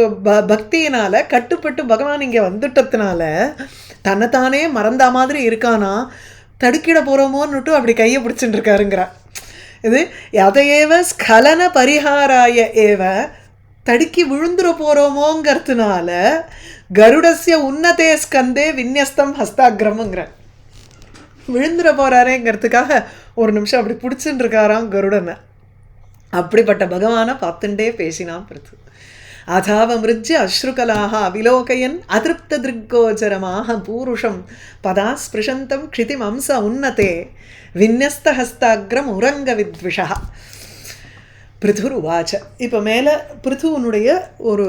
பக்தியினால் கட்டுப்பட்டு பகவான் இங்கே வந்துட்டதுனால தன்னைத்தானே மறந்த மாதிரி இருக்கானா. தடுக்கிட போகிறோமோன்னுட்டு அப்படி கையை பிடிச்சிட்டு இருக்காருங்கிறா. இது அதையேவ ஸ்கலன பரிகாராய ஏவ, தடுக்கி விழுந்துட போகிறோமோங்கிறதுனால கருடசிய உன்னதே ஸ்கந்தே விநியஸ்தம் ஹஸ்தாகிரமுங்கிற, விழுந்துட போகிறாரேங்கிறதுக்காக ஒரு நிமிஷம் அப்படி பிடிச்சின்னு இருக்காராம் கருடனை. அப்படிப்பட்ட பகவானை பார்த்துட்டே பேசினான் பிருத்து. அதாவமிருஜ்ய அஸ்ருகலாக அவிலோகயன் அதிருப்த திருக்கோச்சரமாக பூருஷம் பதா ஸ்பிருஷந்தம் க்ஷிதிம் அம்ச உன்னதே விநியஸ்த ஹஸ்தாகிரம் உரங்க வித்விஷா. பிருத்துர் உவாச்ச. இப்போ மேலே பிருத்துவனுடைய ஒரு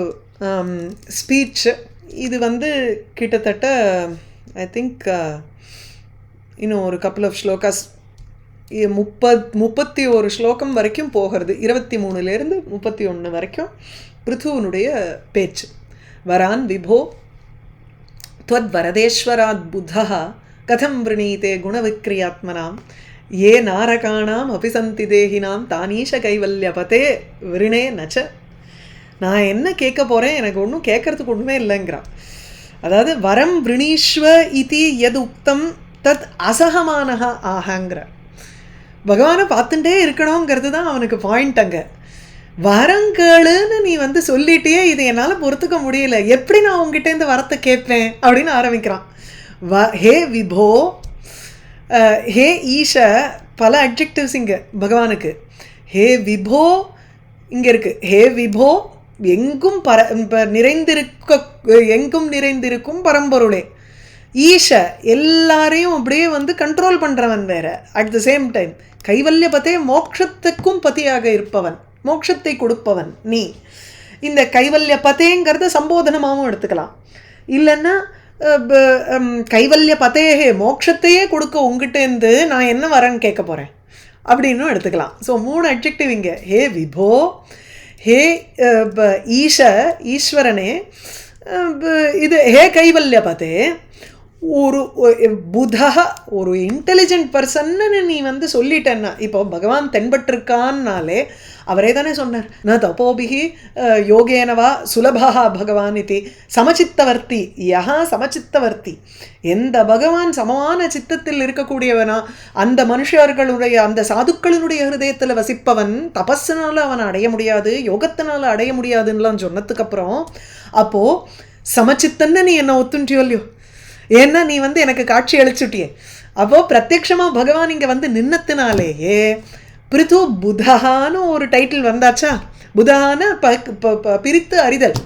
ஸ்பீச். இது வந்து கிட்டத்தட்ட ஐ திங்க் இன்னும் ஒரு கப்புள் ஆஃப் ஸ்லோகாஸ், 31 ஸ்லோகம் வரைக்கும் போகிறது. 23லேருந்து 31 வரைக்கும் பிருத்துவனுடைய பேச்சு. வரான் விபோ त्वद् வரதேஸ்வராத் புத்தः கதம் விரணீதே குணவிக்ரியாத்மனாம் ஏ நாரகாணாம் அபிசந்தி தேகினாம் தானீஷ கைவல்யபதே விருணே நச்ச. நான் என்ன கேட்க போகிறேன், எனக்கு ஒன்றும் கேட்கறதுக்கு ஒன்றுமே இல்லைங்கிறான். அதாவது வரம் விரணீஸ்வ இதி எது உக்தம் தத் அசகமானஹ ஆஹங்கிற. பகவானை பார்த்துட்டே இருக்கணுங்கிறது தான் அவனுக்கு பாயிண்ட். அங்கே வரங்களுன்னு நீ வந்து சொல்லிட்டியே, இது என்னால் பொறுத்துக்க முடியல, எப்படி நான் உங்ககிட்டேருந்து வரத்தை கேட்பேன் அப்படின்னு ஆரம்பிக்கிறான். ஹே விபோ, ஹே ஈஷ, பல அட்ஜெக்டிவ்ஸ் இங்கே பகவானுக்கு. ஹே விபோ இங்கே இருக்குது. ஹே விபோ, எங்கும் எங்கும் நிறைந்திருக்கும் பரம்பொருளே. ஈஷ, எல்லாரையும் அப்படியே வந்து கண்ட்ரோல் பண்ணுறவன் வேற. அட் த சேம் டைம் கைவல்யபதே, மோட்சத்துக்கும் பதியாக இருப்பவன், மோட்சத்தை கொடுப்பவன் நீ. இந்த கைவல்யபதேங்கிறத சம்போதனமாகவும் எடுத்துக்கலாம். இல்லைன்னா கைவல்யபதேஹே, மோட்சத்தையே கொடுக்க உங்ககிட்டேருந்து நான் என்ன வரேன்னு கேட்க போகிறேன் அப்படின்னும் எடுத்துக்கலாம். ஸோ 3 அட்ஜெக்டிவ் இங்கே. ஹே விபோ, ஹே ஈஷ, ஈஸ்வரனே, இது ஹே கைவல்யபதே, ஒரு புதா ஒரு இன்டெலிஜென்ட் பர்சன்னு நீ வந்து சொல்லிட்டேன்னா, இப்போ பகவான் தென்பட்டிருக்கான்னாலே அவரே தானே சொன்னார், ந தபோபிஹி யோகேனவா சுலபா பகவான் இது சமச்சித்தவர்த்தி யஹா சமச்சித்தவர்த்தி. எந்த பகவான் சமமான சித்தத்தில் இருக்கக்கூடியவனா அந்த மனுஷர்களுடைய அந்த சாதுக்களினுடைய ஹிருதயத்தில் வசிப்பவன் தபஸ்னால அவனை அடைய முடியாது, யோகத்தினால அடைய முடியாதுன்னெலாம் சொன்னதுக்கப்புறம் அப்போது சமச்சித்தன்னு நீ என்ன ஒத்துண்டியோ இல்லையோ, ஏன்னா நீ வந்து எனக்கு காட்சி அளிச்சுட்டியே. அப்போது பிரத்யக்ஷமாக பகவான் இங்கே வந்து நின்னத்தினாலேயே பிரித்து புதஹான்னு ஒரு டைட்டில் வந்தாச்சா. புதஹான்னு பிரித்து அறிதல்,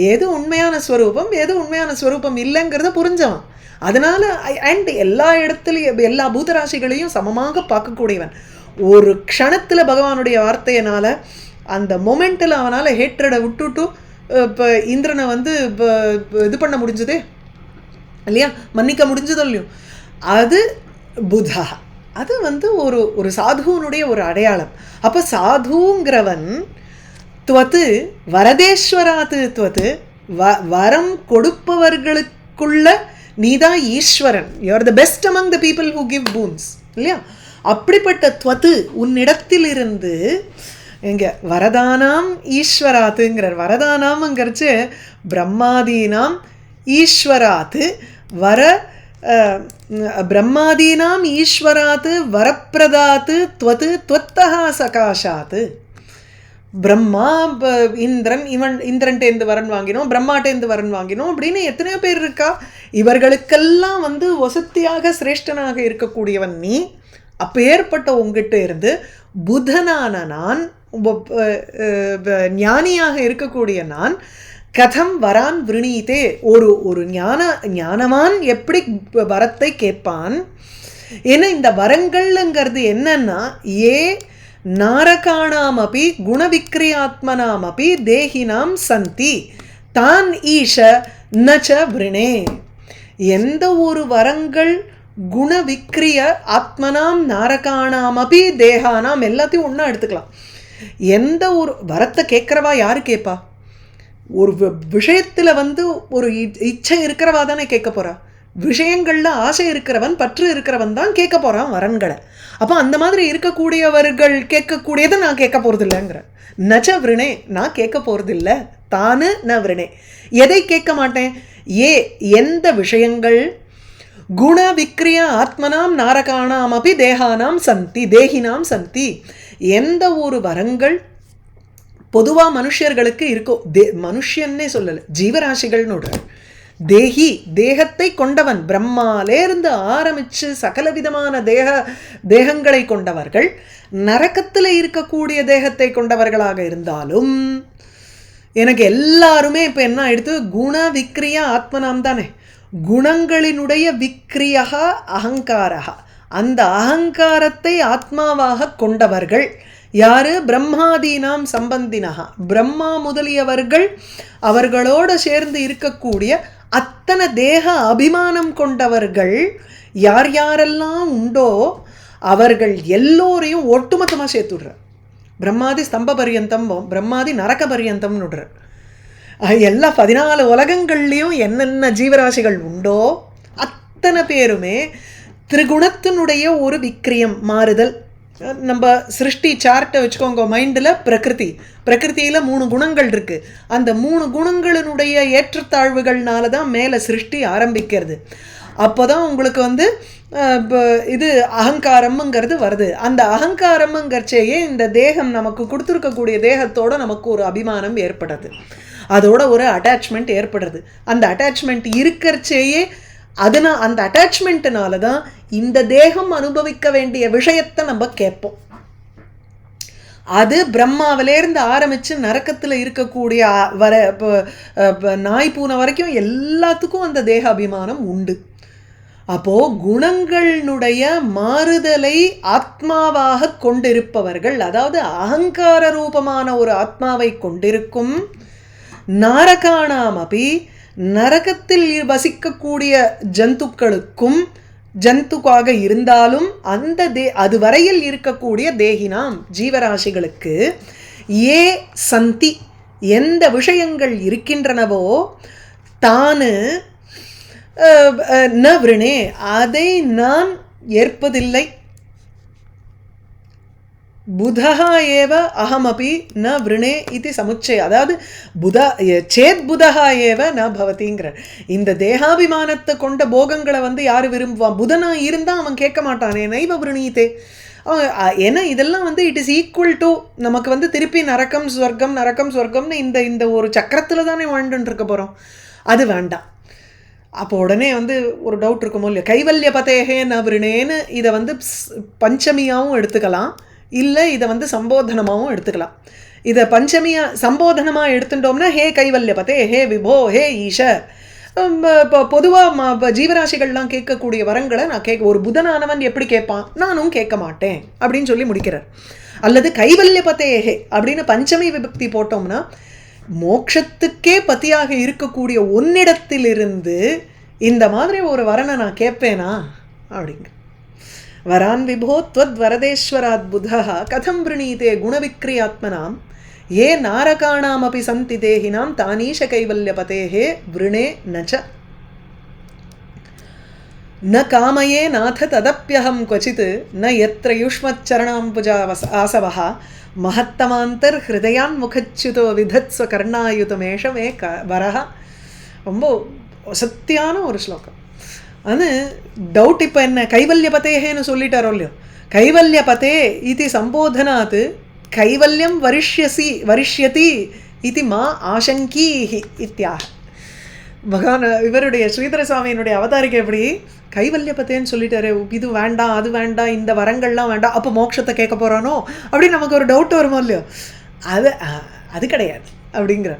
ஏது உண்மையான ஸ்வரூபம் ஏது உண்மையான ஸ்வரூபம் இல்லைங்கிறத புரிஞ்சவன். அதனால் அண்ட் எல்லா இடத்துலையும் எல்லா பூதராசிகளையும் சமமாக பார்க்கக்கூடியவன். ஒரு க்ஷணத்தில் பகவானுடைய வார்த்தையினால் அந்த மொமெண்ட்டில் அவனால் ஹேட்ரடை விட்டுட்டு இப்போ இந்திரனை வந்து இது பண்ண முடிஞ்சதே இல்லையா, மன்னிக்க முடிஞ்சதோ இல்லையோ, அது புதா. அது வந்து ஒரு சாதுவனுடைய ஒரு அடையாளம். அப்போ சாதுங்கிறவன் துவத்து வரதேஸ்வராத்து துவத்து வரம் கொடுப்பவர்களுக்குள்ள நீதான் ஈஸ்வரன். You are the best among the people who give boons இல்லையா. அப்படிப்பட்ட துவத்து உன்னிடத்திலிருந்து இங்கே வரதானாம் ஈஸ்வராத்துங்கிறார். வரதானாம்ங்கிறச்சு பிரம்மாதீனாம் ஈஸ்வராத்து வர பிரம்மாதீனாம் ஈஸ்வராத்து வரப்பிரதாத்து துவத்து துவத்தஹா சகாஷாத்து. பிரம்மா இந்திரன் இந்திரன்டேந்து வரன் வாங்கினோம், பிரம்மாட்டேந்து வரன் வாங்கினோம் அப்படின்னு எத்தனையோ பேர் இருக்கா. இவர்களுக்கெல்லாம் வந்து வசத்தியாக சிரேஷ்டனாக இருக்கக்கூடியவன் நீ. அப்பேற்பட்ட உங்ககிட்ட இருந்து புதனான நான், ஞானியாக இருக்கக்கூடிய நான், கதம் வரான் விரணீதே ஒரு ஞானவான் எப்படி வரத்தை கேட்பான். ஏன்னா இந்த வரங்கள்ங்கிறது என்னன்னா, ஏ நாரகாணாமபி குணவிக்ரியாத்மனாமபி தேகினாம் சந்தி தான் ஈஷ நச்ச விரணே. எந்த ஒரு வரங்கள் குணவிக்ரிய ஆத்மனாம் நாரகாணாமபி தேகானாம் எல்லாத்தையும் ஒன்றா எடுத்துக்கலாம். எந்த ஒரு வரத்தை கேட்குறவா யாரு கேட்பா? ஒரு விஷயத்தில் வந்து ஒரு இச்சை இருக்கிறவா தானே கேட்க போகிறா. விஷயங்களில் ஆசை இருக்கிறவன் பற்று இருக்கிறவன் தான் கேட்க போகிறான் வரன்களை. அப்போ அந்த மாதிரி இருக்கக்கூடியவர்கள் கேட்கக்கூடியதை நான் கேட்க போகிறதில்லைங்கிற நச்ச விரணே, நான் கேட்க போகிறதில்ல. தானு ந விரணே, எதை கேட்க மாட்டேன்? எந்த விஷயங்கள் குண விக்ரிய ஆத்மனாம் நாரகாணாம் அப்படி தேகானாம் சந்தி தேகினாம் சந்தி, எந்த ஒரு வரங்கள் பொதுவாக மனுஷர்களுக்கு இருக்கோ, மனுஷன்னே சொல்லலை ஜீவராசிகள்னு தேகி தேகத்தை கொண்டவன், பிரம்மாலேருந்து ஆரம்பித்து சகல விதமான தேகங்களை கொண்டவர்கள், நரக்கத்தில் இருக்கக்கூடிய தேகத்தை கொண்டவர்களாக இருந்தாலும் எனக்கு எல்லாருமே இப்போ என்ன எடுத்து குண விக்ரியா ஆத்மனாம் தானே. குணங்களினுடைய விக்ரியா அகங்காரா, அந்த அகங்காரத்தை ஆத்மாவாக கொண்டவர்கள் யாரு? பிரம்மாதீனாம் சம்பந்தினஹா, பிரம்மா முதலியவர்கள் அவர்களோடு சேர்ந்து இருக்கக்கூடிய அத்தனை தேக அபிமானம் கொண்டவர்கள் யார் யாரெல்லாம் உண்டோ அவர்கள் எல்லோரையும் ஒட்டுமொத்தமாக சேர்த்துடுற. பிரம்மாதி ஸ்தம்ப பரியந்தம், பிரம்மாதி நரக பரியந்தம்னு விடுற. எல்லா 14 உலகங்கள்லேயும் என்னென்ன ஜீவராசிகள் உண்டோ அத்தனை பேருமே திரிகுணத்தினுடைய ஒரு விக்ரியம் மாறுதல். நம்ம சிருஷ்டி சார்ட்டை வச்சுக்கோங்க மைண்டில். பிரகிருதியில் 3 குணங்கள் இருக்குது. அந்த 3 குணங்களினுடைய ஏற்றத்தாழ்வுகள்னால தான் மேலே சிருஷ்டி ஆரம்பிக்கிறது. அப்போ தான் உங்களுக்கு வந்து இது அகங்காரம்ங்கிறது வருது. அந்த அகங்காரம்ங்கிறச்சேயே இந்த தேகம் நமக்கு கொடுத்துருக்கக்கூடிய தேகத்தோடு நமக்கு ஒரு அபிமானம் ஏற்படுறது, அதோட ஒரு அட்டாச்மெண்ட் ஏற்படுறது. அந்த அட்டாச்மெண்ட் இருக்கிறச்சேயே அந்த அட்டாச்மெண்ட்னால தான் இந்த தேகம் அனுபவிக்க வேண்டிய விஷயத்தை நம்ம கேட்போம். அது பிரம்மாவிலேருந்து ஆரம்பித்து நரக்கத்தில் இருக்கக்கூடிய நாய் பூனை வரைக்கும் எல்லாத்துக்கும் அந்த தேக அபிமானம் உண்டு. அப்போது குணங்களுடைய மாறுதலை ஆத்மாவாக கொண்டிருப்பவர்கள், அதாவது அகங்கார ரூபமான ஒரு ஆத்மாவை கொண்டிருக்கும் நாரகாணாமபி, நரகத்தில் வசிக்கக்கூடிய ஜந்துக்களுக்கும் ஜந்துக்காக இருந்தாலும் அந்த அதுவரையில் இருக்கக்கூடிய தேகினாம் ஜீவராசிகளுக்கு ஏ சந்தி, எந்த விஷயங்கள் இருக்கின்றனவோ தானு ந விருணே, அதை நான் ஏற்பதில்லை. புதஹா ஏவ அகமபி ந விருணே இது சமுச்சய. அதாவது சேத் புதஹா ஏவ ந பவதிங்கிற. இந்த தேகாபிமானத்தை கொண்ட போகங்களை வந்து யார் விரும்புவான்? புதனா இருந்தால் அவன் கேட்க மாட்டானே. நைவ விருணீதே. ஏன்னா இதெல்லாம் வந்து இட் இஸ் ஈக்குவல் டு நமக்கு வந்து திருப்பி நரக்கம் ஸ்வர்க்கம் நரக்கம் ஸ்வர்க்கம்னு இந்த ஒரு சக்கரத்தில் தானே வாழ்ந்துட்டு இருக்க போகிறோம். அது வேண்டாம். அப்போ உடனே வந்து ஒரு டவுட் இருக்குமோ இல்லையா? கைவல்ய பதேகே ந விருணேன்னு இதை வந்து பஞ்சமியாகவும் எடுத்துக்கலாம், இல்லை இதை வந்து சம்போதனமாகவும் எடுத்துக்கலாம். இதை பஞ்சமியாக சம்போதனமாக எடுத்துட்டோம்னா ஹே கைவல்ய பதே, ஹே விபோ, ஹே ஈஷ. இப்போ பொதுவாக ஜீவராசிகள்லாம் கேட்கக்கூடிய வரங்களை நான் ஒரு புதனானவன் எப்படி கேட்பான்? நானும் கேட்க மாட்டேன் அப்படின்னு சொல்லி முடிக்கிறார். அல்லது கைவல்ய பதேஹே அப்படின்னு பஞ்சமி விபக்தி போட்டோம்னா மோட்சத்துக்கே பத்தியாக இருக்கக்கூடிய ஒன்னிடத்திலிருந்து இந்த மாதிரி ஒரு வரனை நான் கேட்பேனா அப்படிங்க. வரான் விபோ த்வத் வரதேஸ்வராத் புதா கதம் விருணீதே குணவிக்ரியாத்மனாம் ஏ நாரகாணாமபி சந்தி தேஹினாம் தானீஷ கைவல்ய பதேஹே விருணே நச்ச ந காமயே நாத ததப்யஹம் க்வசித் ந யத்ர யுஷ்மச்சரணாம்புஜா ஆசவஹ மகத்தமாந்தர் ஹிருதயான் முகச்சுதோ விதத்ஸ்வ கர்ணாயுதமேஷமே வரஹ. ரொம்ப சத்தியான ஒரு ஸ்லோகம். அது டவுட் இப்போ என்ன, கைவல்ய பதேன்னு சொல்லிட்டாரோ இல்லையோ, கைவல்ய பதே இது சம்போதனாத் கைவல்யம் வரிஷ்யதி இது மா ஆசங்கீஹி இத்தியாக. பகவான் இவருடைய ஸ்ரீதர சுவாமியினுடைய அவதாரிக்கை எப்படி கைவல்ய பத்தேன்னு சொல்லிட்டாரு, இது வேண்டாம் அது வேண்டாம் இந்த வரங்கள்லாம் வேண்டாம், அப்போ மோட்சத்தை கேட்க போகிறானோ அப்படின்னு நமக்கு ஒரு டவுட் வருமோ இல்லையோ. அது கிடையாது அப்படிங்கிற.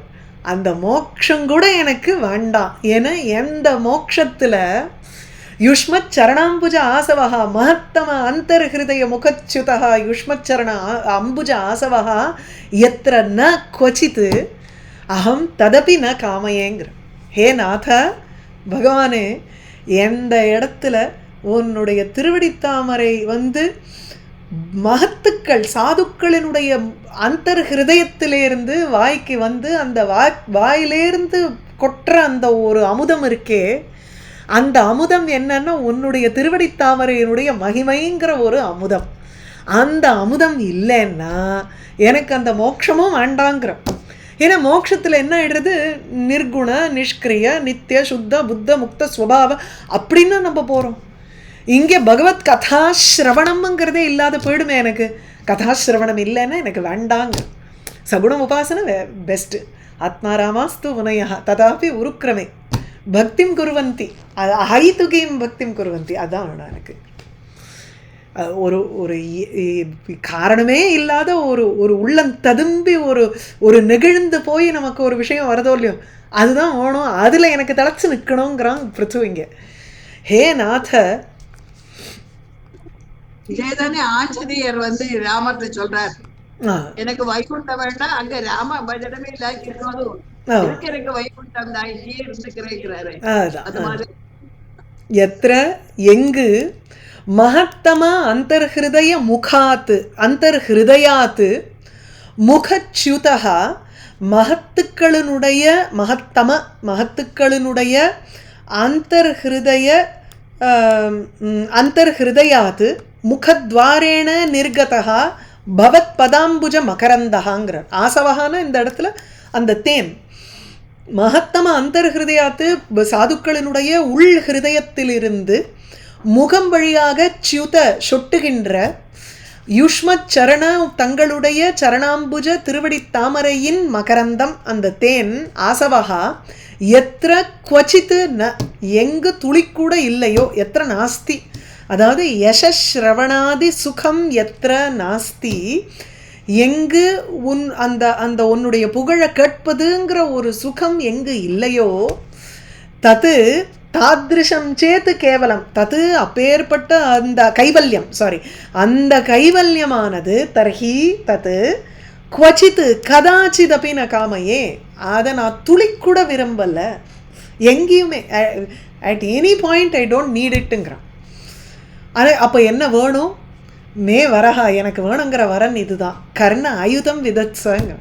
அந்த மோட்சம் கூட எனக்கு வேண்டாம். ஏன்னா எந்த மோட்சத்தில் யுஷ்மத் சரணாம்புஜ ஆசவஹா மகத்தம அந்தர்ஹிருதய முகச்சுதா யுஷ்மச்சரண அம்புஜ ஆசவஹா எத்திர ந க்வசித் அகம் ததபி ந காமயேங்கிற. ஹே நாத பகவானே, எந்த இடத்துல உன்னுடைய திருவடித்தாமரை வந்து மகத்துக்கள் சாதுக்களினுடைய அந்தர் ஹிருதயத்திலேருந்து வாய்க்கு வந்து அந்த வாயிலேருந்து கொட்டுற அந்த ஒரு அமுதம் இருக்கே, அந்த அமுதம் என்னன்னா உன்னுடைய திருவடித்தாமரையினுடைய மகிமைங்கிற ஒரு அமுதம். அந்த அமுதம் இல்லைன்னா எனக்கு அந்த மோட்சமும் வேண்டாங்கிற. ஏன்னா மோட்சத்தில் என்ன ஆயிடுறது, நிர்குண நிஷ்கிரிய நித்திய சுத்த புத்த முக்த ஸ்வபாவ அப்படின்னு நம்ம போகிறோம். இங்கே பகவத் கதாசிரவணம்ங்கிறதே இல்லாத போயிடுமே. எனக்கு கதாசிரவணம் இல்லைன்னா எனக்கு வேண்டாங்க. சகுணம் உபாசனை பெஸ்ட்டு. ஆத்மாராமாஸ்து உனயா ததாபி உருக்கிரமே பக்திம் குருவந்தி ஹைதுகீம் பக்திம் குருவந்தி. அதுதான் வேணும் எனக்கு. ஒரு ஒரு காரணமே இல்லாத ஒரு உள்ளம் ததும்பி ஒரு நெகிழ்ந்து போய் நமக்கு ஒரு விஷயம் வரதோ இல்லையோ, அதுதான் வேணும். அதில் எனக்கு தலைச்சு நிற்கணுங்கிறான் பிருத்துவிங்க. ஹே நாத, இதேதானே ஆஞ்சநேயர் வந்து ராமர்கிட்ட சொல்றார், எனக்கு வைகுண்டம் வேண்டாம், அங்க ராம பஜனமே இல்லாத எனக்கு வைகுண்டம் தான் இங்கே இருந்துக்கிறேங்கிறாரு. அது மாதிரி எத்திர எங்கு மகத்தம அந்தர்ஹிருதய முகாத் அந்தர்ஹிருதயாத் முகச்சுதா மகத்துக்களினுடைய மகத்துக்களினுடைய அந்தர்ஹிருதயாத் முகத்வாரேண நிர்கதா பவத் பதாம்புஜ மகரந்தகாங்கிறார். ஆசவகான இந்த இடத்துல அந்த தேன் மகத்தம அந்தர்ஹிருதயாத்து சாதுக்களினுடைய உள் ஹிருதயத்திலிருந்து முகம் வழியாக ச்யுத சொட்டுகின்ற யுஷ்மத் சரண தங்களுடைய சரணாம்புஜ திருவடி தாமரையின் மகரந்தம் அந்த தேன் ஆசவகா எத்திர குவச்சித்து ந எங்கு துளிக்கூட இல்லையோ, எத்திர நாஸ்தி, அதாவது யசஸ்ரவணாதி சுகம் எத்திர நாஸ்தி, எங்கு அந்த உன்னுடைய புகழை கேட்பதுங்கிற ஒரு சுகம் எங்கு இல்லையோ, தது தாத்ருஷம் சேத்து கேவலம் தது அப்பேற்பட்ட அந்த கைவல்யம் அந்த கைவல்யமானது தர்ஹி தது குவச்சித்து கதாச்சிதப்பி ந காமையே, அதை நான் துளிக்கூட விரும்பலை எங்கேயுமே. At any point I don't need இட்டுங்கிறான். ஆனால் அப்போ என்ன வேணும்? மே வரஹா, எனக்கு வேணுங்கிற வரன் இதுதான். கர்ண ஆயுதம் விதத்ஸங்க.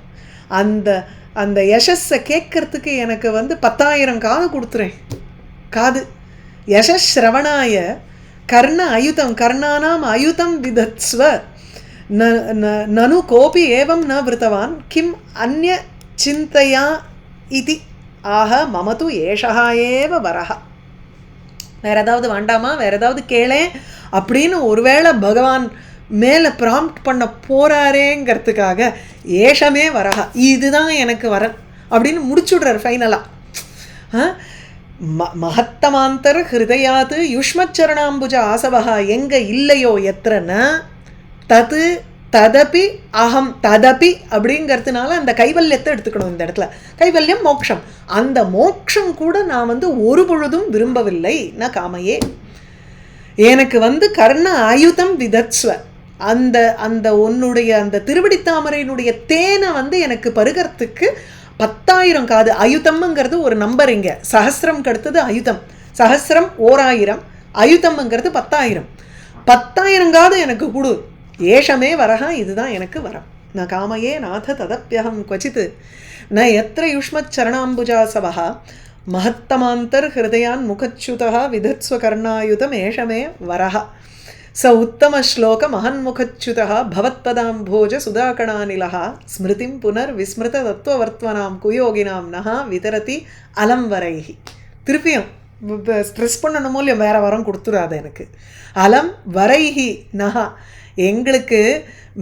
அந்த யசஸை கேட்கறதுக்கு எனக்கு வந்து 10,000 காது கொடுத்துறேன். காது யசஸ்ரவணாய கர்ண அயுதம் கர்ணானாம் அயுதம் விதத்ஸ்வ நனு கோபி ஏவம் ந விருத்தவான் கிம் அந்நிய சிந்தையா இதி ஆக மமது ஏஷா ஏவ வரஹ. வேற ஏதாவது வேண்டாமா, வேற ஏதாவது கேளேன் அப்படின்னு ஒருவேளை பகவான் மேலே ப்ராம்ப்ட் பண்ண போறாரேங்கிறதுக்காக ஏஷமே வரஹா, இதுதான் எனக்கு வரன் அப்படின்னு முடிச்சுடுறார் ஃபைனலாக. மகத்தமாந்தர் ஹிருதயாது யுஷ்மச்சரணாம்புஜ ஆசவகா எங்கே இல்லையோ எத்திரன தது ததபி அகம் ததபி அப்படிங்கிறதுனால அந்த கைவல்யத்தை எடுத்துக்கணும். இந்த இடத்துல கைவல்யம் மோட்சம், அந்த மோட்சம் கூட நான் ஒரு பொழுதும் விரும்பவில்லை. நான் காமையே எனக்கு கர்ண ஆயுதம் விதத்ஸ்வ அந்த அந்த உன்னுடைய அந்த திருவடித்தாமரையினுடைய தேனை எனக்கு பருகிறதுக்கு 10,000 காது. அயுதம்ங்கிறது ஒரு நம்பர், இங்கே சஹஸ்ரம் அடுத்தது அயுதம், சஹஸ்ரம் 1000, அயுதம்ங்கிறது 10,000. 10,000 காது எனக்கு கொடு, ஏஷமே வரஹா, இதுதான் எனக்கு வரம். ந காமையே நாத ததப்யகம் குவச்சித் ந எத்திர யுஷ்மத் சரணாம்புஜாசவஹ மகத்தமாந்தர் ஹிருதயான் முகச்சுதா விதத்ஸ்வ கர்ணாயுதம் ஏஷமே வரஹா ச உத்தம ஸ்லோக மகன்முகச்சுதா பவத்பதாம்போஜ சுதாகணாநிலஹ ஸ்மிருதிம் புனர் விஸ்மிருத தத்துவவர்த்வனாம் குயோகினாம் நஹா விதரதி அலம் வரைஹி. திருப்பியும் ஸ்ட்ரெஸ் பண்ணணுமோ இல்லையோ, வேற வரம் கொடுத்துடாது எனக்கு. அலம் வரைஹி நஹா, எங்களுக்கு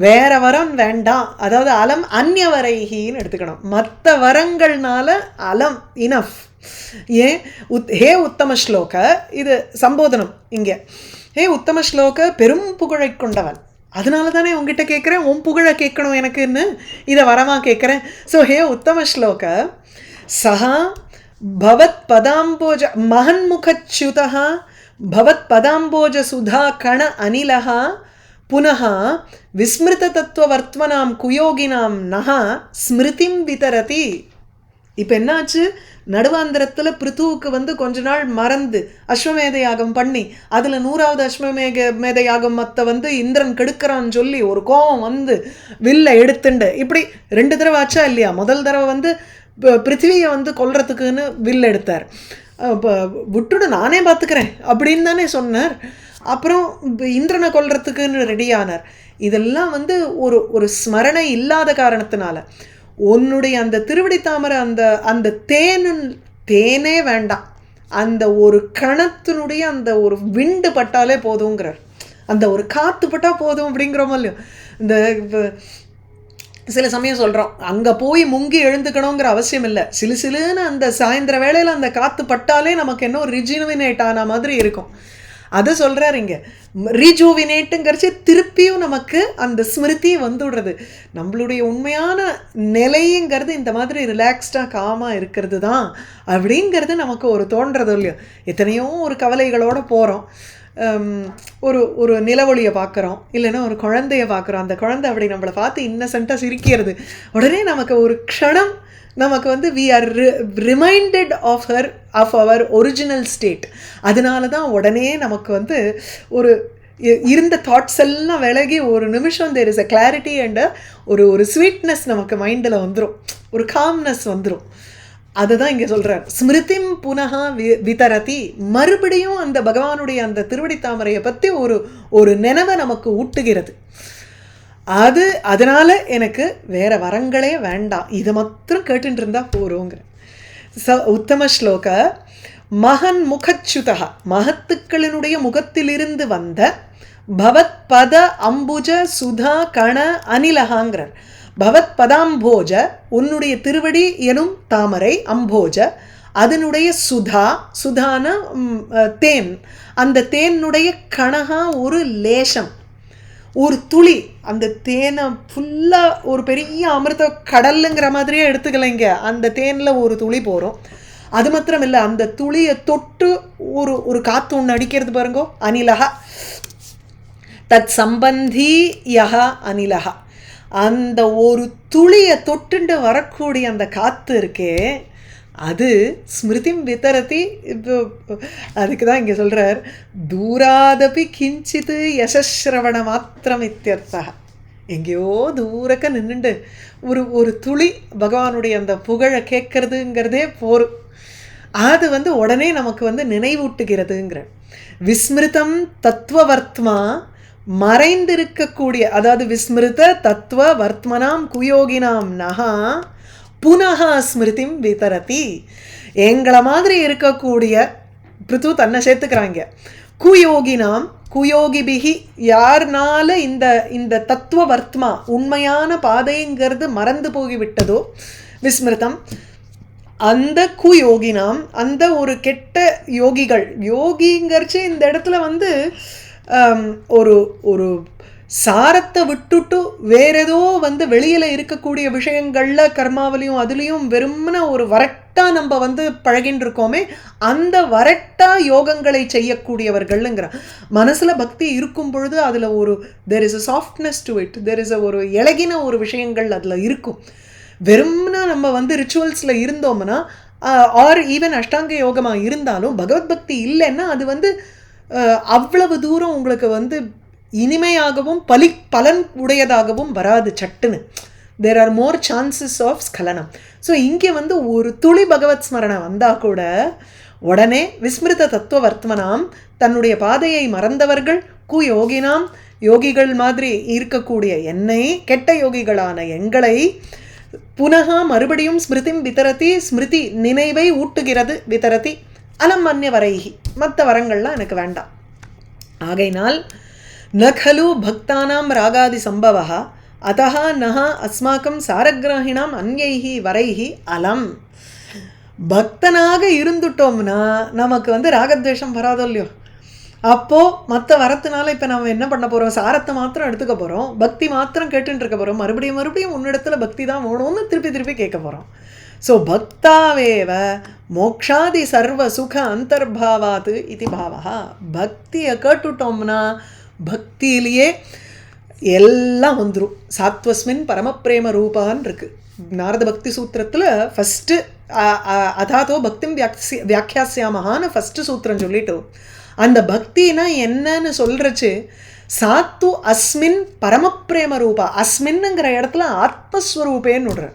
வேற வரம் வேண்டாம். அதாவது அலம் அந்நிய வரைஹின்னு எடுத்துக்கணும். மற்ற வரங்கள்னால அலம் இனஃப். ஏன் ஹே உத்தம ஸ்லோக, இது சம்போதனம் இங்கே. ஹே உத்தம ஸ்லோக, பெரும் புகழை கொண்டவன், அதனால தானே உங்ககிட்ட கேட்குறேன், உன் புகழை கேட்கணும் எனக்குன்னு இதை வரமாக கேட்குறேன். ஸோ ஹே உத்தம ஸ்லோக சஹா பவத் பதாம்போஜ மகன்முகச்சுதா பவத் பதாம்போஜ சுதா கண அனிலஹா புனः விஸ்மிருத தத்துவவர்த்மனாம் குயோகினாம் நஹா ஸ்மிருதிம் விதரதி. இப்போ என்னாச்சு, நடுவாந்திரத்தில் பிருத்துவுக்கு கொஞ்ச நாள் மறந்து அஸ்வமேத யாகம் பண்ணி அதில் 100வது அஸ்வமேத யாகம் மற்ற இந்திரன் கெடுக்கிறான்னு சொல்லி ஒரு கோபம் வில்லை எடுத்துண்டு இப்படி 2 தடவை ஆச்சா இல்லையா. முதல் தடவை பிருத்திவியை கொல்றதுக்குன்னு வில் எடுத்தார். விட்டுடு நானே பார்த்துக்கிறேன் அப்படின்னு தானே சொன்னார். அப்புறம் இந்திரனை கொல்றதுக்குன்னு ரெடியானார். இதெல்லாம் ஒரு ஒரு ஸ்மரணை இல்லாத காரணத்தினால உன்னுடைய அந்த திருவடி தாமரை அந்த அந்த தேனே வேண்டாம், அந்த ஒரு கணத்தினுடைய அந்த ஒரு விண்டு பட்டாலே போதுங்கிறார். அந்த ஒரு காற்று பட்டால் போதும் அப்படிங்கிறோமோ இல்லையோ. இந்த சில சமயம் சொல்கிறோம், அங்கே போய் முங்கி எழுந்துக்கணுங்கிற அவசியம் இல்லை. சிலுன்னு அந்த சாயந்தர வேளையில் அந்த காற்று பட்டாலே நமக்கு என்ன ஒரு ரிஜுவினேட் ஆன மாதிரி இருக்கும். அதை சொல்கிறார் இங்கே. ரீஜூவினேட்டுங்கிறச்சு திருப்பியும் நமக்கு அந்த ஸ்மிருதி வந்துடுறது. நம்மளுடைய உண்மையான நிலைங்கிறது இந்த மாதிரி ரிலாக்ஸ்டாக காமாக இருக்கிறது தான் அப்படிங்கிறது நமக்கு ஒரு தோன்றது இல்லையோ. எத்தனையோ ஒரு கவலைகளோடு போகிறோம், ஒரு ஒரு நிலவொளியை பார்க்குறோம், இல்லைன்னா ஒரு குழந்தைய பார்க்குறோம். அந்த குழந்தை அப்படி நம்மளை பார்த்து இன்னசென்ட்டாக சிரிக்கிறது. உடனே நமக்கு ஒரு க்ஷணம் நமக்கு we are reminded of our original state. அதனால தான் உடனே நமக்கு ஒரு இருந்த தாட்ஸ் எல்லாம் விலகி ஒரு நிமிஷம் there is a clarity and ஒரு ஒரு ஸ்வீட்னஸ் நமக்கு மைண்டில் வந்துடும், ஒரு காம்னஸ் வந்துடும். அதுதான் இங்கே சொல்கிறார். ஸ்மிருதிம் புனகா விதரதி, மறுபடியும் அந்த பகவானுடைய அந்த திருவடி தாமரையை பற்றி ஒரு ஒரு நினைவை நமக்கு ஊட்டுகிறது. அதனால் எனக்கு வேற வரங்களே வேண்டாம், இதை மாத்திரம் கேட்டுட்டு இருந்தால் போகிறோங்கிற. உத்தம ஸ்லோக மகன் முகச்சுதா, மகத்துக்களினுடைய முகத்திலிருந்து வந்த பவத் பத அம்புஜ சுதா கண அனிலகாங்கிறார். பவத் பதாம்போஜ, உன்னுடைய திருவடி எனும் தாமரை, அம்போஜ அதனுடைய சுதா, சுதான தேன், அந்த தேனுடைய கணகா ஒரு லேசம், ஒரு துளி, அந்த தேனை ஃபுல்லாக ஒரு பெரிய அமிர்த கடல்லுங்கிற மாதிரியே எடுத்துக்கலைங்க. அந்த தேனில் ஒரு துளி போகிறோம். அது மாத்திரம் இல்லை, அந்த துளியை தொட்டு ஒரு ஒரு காற்று ஒன்று அடிக்கிறது பாருங்கோ, அனிலகா தத் சம்பந்தி யஹா அனிலகா. அந்த ஒரு துளியை தொட்டுண்டு வரக்கூடிய அந்த காற்று இருக்கே, அது ஸ்மிருதிம் விதரதி. இப்போ அதுக்கு தான் இங்கே சொல்கிறார், தூராதபி கிஞ்சித்து யசஸ்ரவண மாத்திரம் இத்தியர்த்தா. எங்கேயோ தூரக்க நின்றுண்டு ஒரு ஒரு துளி பகவானுடைய அந்த புகழை கேட்கறதுங்கிறதே போரும். அது வந்து உடனே நமக்கு வந்து நினைவூட்டுகிறதுங்கிற. விஸ்மிருதம் தத்துவவர்த்மா, மறைந்திருக்கக்கூடிய, அதாவது விஸ்மிருத தத்துவ வர்த்மனாம் குயோகினாம் நகா புனः ஸ்மிருதிம் விதரதி. எங்களை மாதிரி இருக்கக்கூடிய பிருத்து தன்னை சேர்த்துக்கிறாங்க. குயோகினாம், குயோகிபிகி, யார்னால இந்த இந்த தத்துவ வர்த்மா உண்மையான பாதைங்கிறது மறந்து போகிவிட்டதோ, விஸ்மிருதம், அந்த குயோகினாம், அந்த ஒரு கெட்ட யோகிகள், யோகிங்கிறச்சு இந்த இடத்துல வந்து ஒரு ஒரு சாரத்தை விட்டுட்டு வேற ஏதோ வந்து வெளியில் இருக்கக்கூடிய விஷயங்களில் கர்மாவிலையும் அதுலேயும் வெறும்னா ஒரு வரட்டா நம்ம வந்து பழகின்னு இருக்கோமே, அந்த வரட்டா யோகங்களை செய்யக்கூடியவர்கள்ங்கிற. மனசில் பக்தி இருக்கும் பொழுது அதில் ஒரு there is a softness to it, there is a ஒரு இலகின ஒரு விஷயங்கள் அதில் இருக்கும். வெறும்னா நம்ம வந்து ரிச்சுவல்ஸில் இருந்தோம்னா ஆர் ஈவன் அஷ்டாங்க யோகமாக இருந்தாலும் பகவத் பக்தி இல்லைன்னா அது வந்து அவ்வளவு தூரம் உங்களுக்கு வந்து இனிமையாகவும் பலன் உடையதாகவும் வராது சட்டுன்னு. There are more chances of ஸ்கலனம். ஸோ இங்கே வந்து ஒரு துளி பகவத் ஸ்மரணம் வந்தால் கூட உடனே விஸ்மிருத தத்துவ வர்த்மனாம், தன்னுடைய பாதையை மறந்தவர்கள், குயோகினாம், யோகிகள் மாதிரி இருக்கக்கூடிய என்னை, கெட்ட யோகிகளான எங்களை, புனக மறுபடியும் ஸ்மிருதிம் விதரதி, ஸ்மிருதி நினைவை ஊட்டுகிறது, விதரதி அலம் அந்நிய வரைகி, மற்ற வரங்கள்லாம் எனக்கு வேண்டாம். ஆகையினால் ந கலு பக்தானாம் ராகாதி சம்பவः அதஹ நஹ அஸ்மாக்கம் சாரகிராஹிணாம் அன்யைஹி வரைஹி அலம். பக்தனாக இருந்துட்டோம்னா நமக்கு வந்து ராகத்வேஷம் வராதோ இல்லையோ. அப்போது மற்ற வரத்தினால இப்போ நம்ம என்ன பண்ண போகிறோம், சாரத்தை மாத்திரம் எடுத்துக்க போகிறோம், பக்தி மாத்திரம் கேட்டுட்டு இருக்க போகிறோம், மறுபடியும் மறுபடியும் உன்னிடத்தில் பக்தி தான் வேணும்னு திருப்பி திருப்பி கேட்க போகிறோம். ஸோ பக்தாவேவ மோக்ஷாதி சர்வ சுக அந்தர்பாவாத் இது பாவா. பக்தியை கேட்டுட்டோம்னா பக்தியிலேயே எல்லாம் வந்துடும். சாத்வஸ்மின் பரமப்ரேம ரூபான்னு இருக்குது நாரத பக்தி சூத்திரத்தில். ஃபஸ்ட்டு அதாதோ பக்திம் வியாக்கியாசியாமஹான்னு ஃபஸ்ட்டு சூத்திரம் சொல்லிட்டு அந்த பக்தினா என்னன்னு சொல்கிறச்சு, சாத்து அஸ்மின் பரமப்ரேம ரூபா, அஸ்மின்னுங்கிற இடத்துல ஆத்மஸ்வரூபேன்னு விடுற.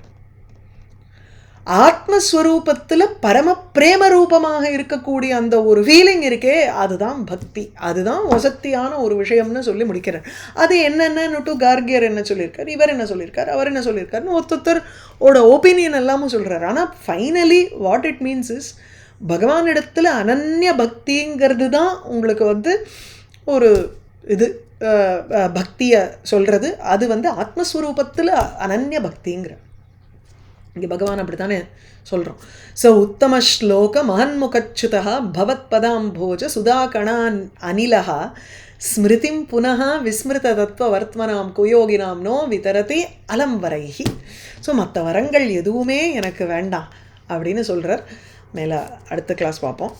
ஆத்மஸ்வரூபத்தில் பரம பிரேம ரூபமாக இருக்கக்கூடிய அந்த ஒரு ஃபீலிங் இருக்கே, அதுதான் பக்தி, அதுதான் வசத்தியான ஒரு விஷயம்னு சொல்லி முடிக்கிறார். அது என்னென்னு கார்கியர் என்ன சொல்லியிருக்கார், இவர் என்ன சொல்லியிருக்கார், அவர் என்ன சொல்லியிருக்காருன்னு ஒருத்தரோட ஒப்பீனியன் எல்லாமும் சொல்கிறார். ஆனால் finally what it means is, பகவானிடத்தில் அனன்ய பக்திங்கிறது தான் உங்களுக்கு வந்து ஒரு இது பக்தியை சொல்கிறது. அது வந்து ஆத்மஸ்வரூபத்தில் அனன்ய பக்திங்கிற. இங்கே பகவான் அப்படி தானே சொல்கிறோம். ஸோ உத்தம ஸ்லோக மகன்முகச்சுதா பவத் பதாம்போஜ சுதாகணான் அனிலஹா ஸ்மிருதிம் புனः விஸ்மிருத தத்துவ வர்த்மனாம் குயோகினாம் நோ விதரதி அலம் வரைஹி. ஸோ மற்ற வரங்கள் எதுவுமே எனக்கு வேண்டாம் அப்படின்னு சொல்கிறார். மேலே அடுத்த கிளாஸ் பார்ப்போம்.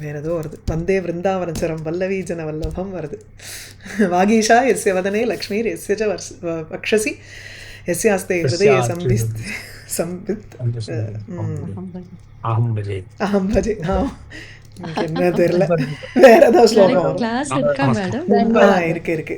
வேறு ஏதோ வருது, வந்தே விருந்தாவனச்சரம் வல்லவி ஜன வல்லபம் வருது. வாகீஷா எஸ்ய வதனே லக்ஷ்மீர் எஸ்ய ச வக்ஷசி எஸ்யாஸ்தே ஹிருதயே சம்பித் அஹம் பஜே. என்ன தெரியல, வேற ஏதாவது ஸ்லோகம் கிளாஸ் இருக்கா மேடம்? இருக்கு.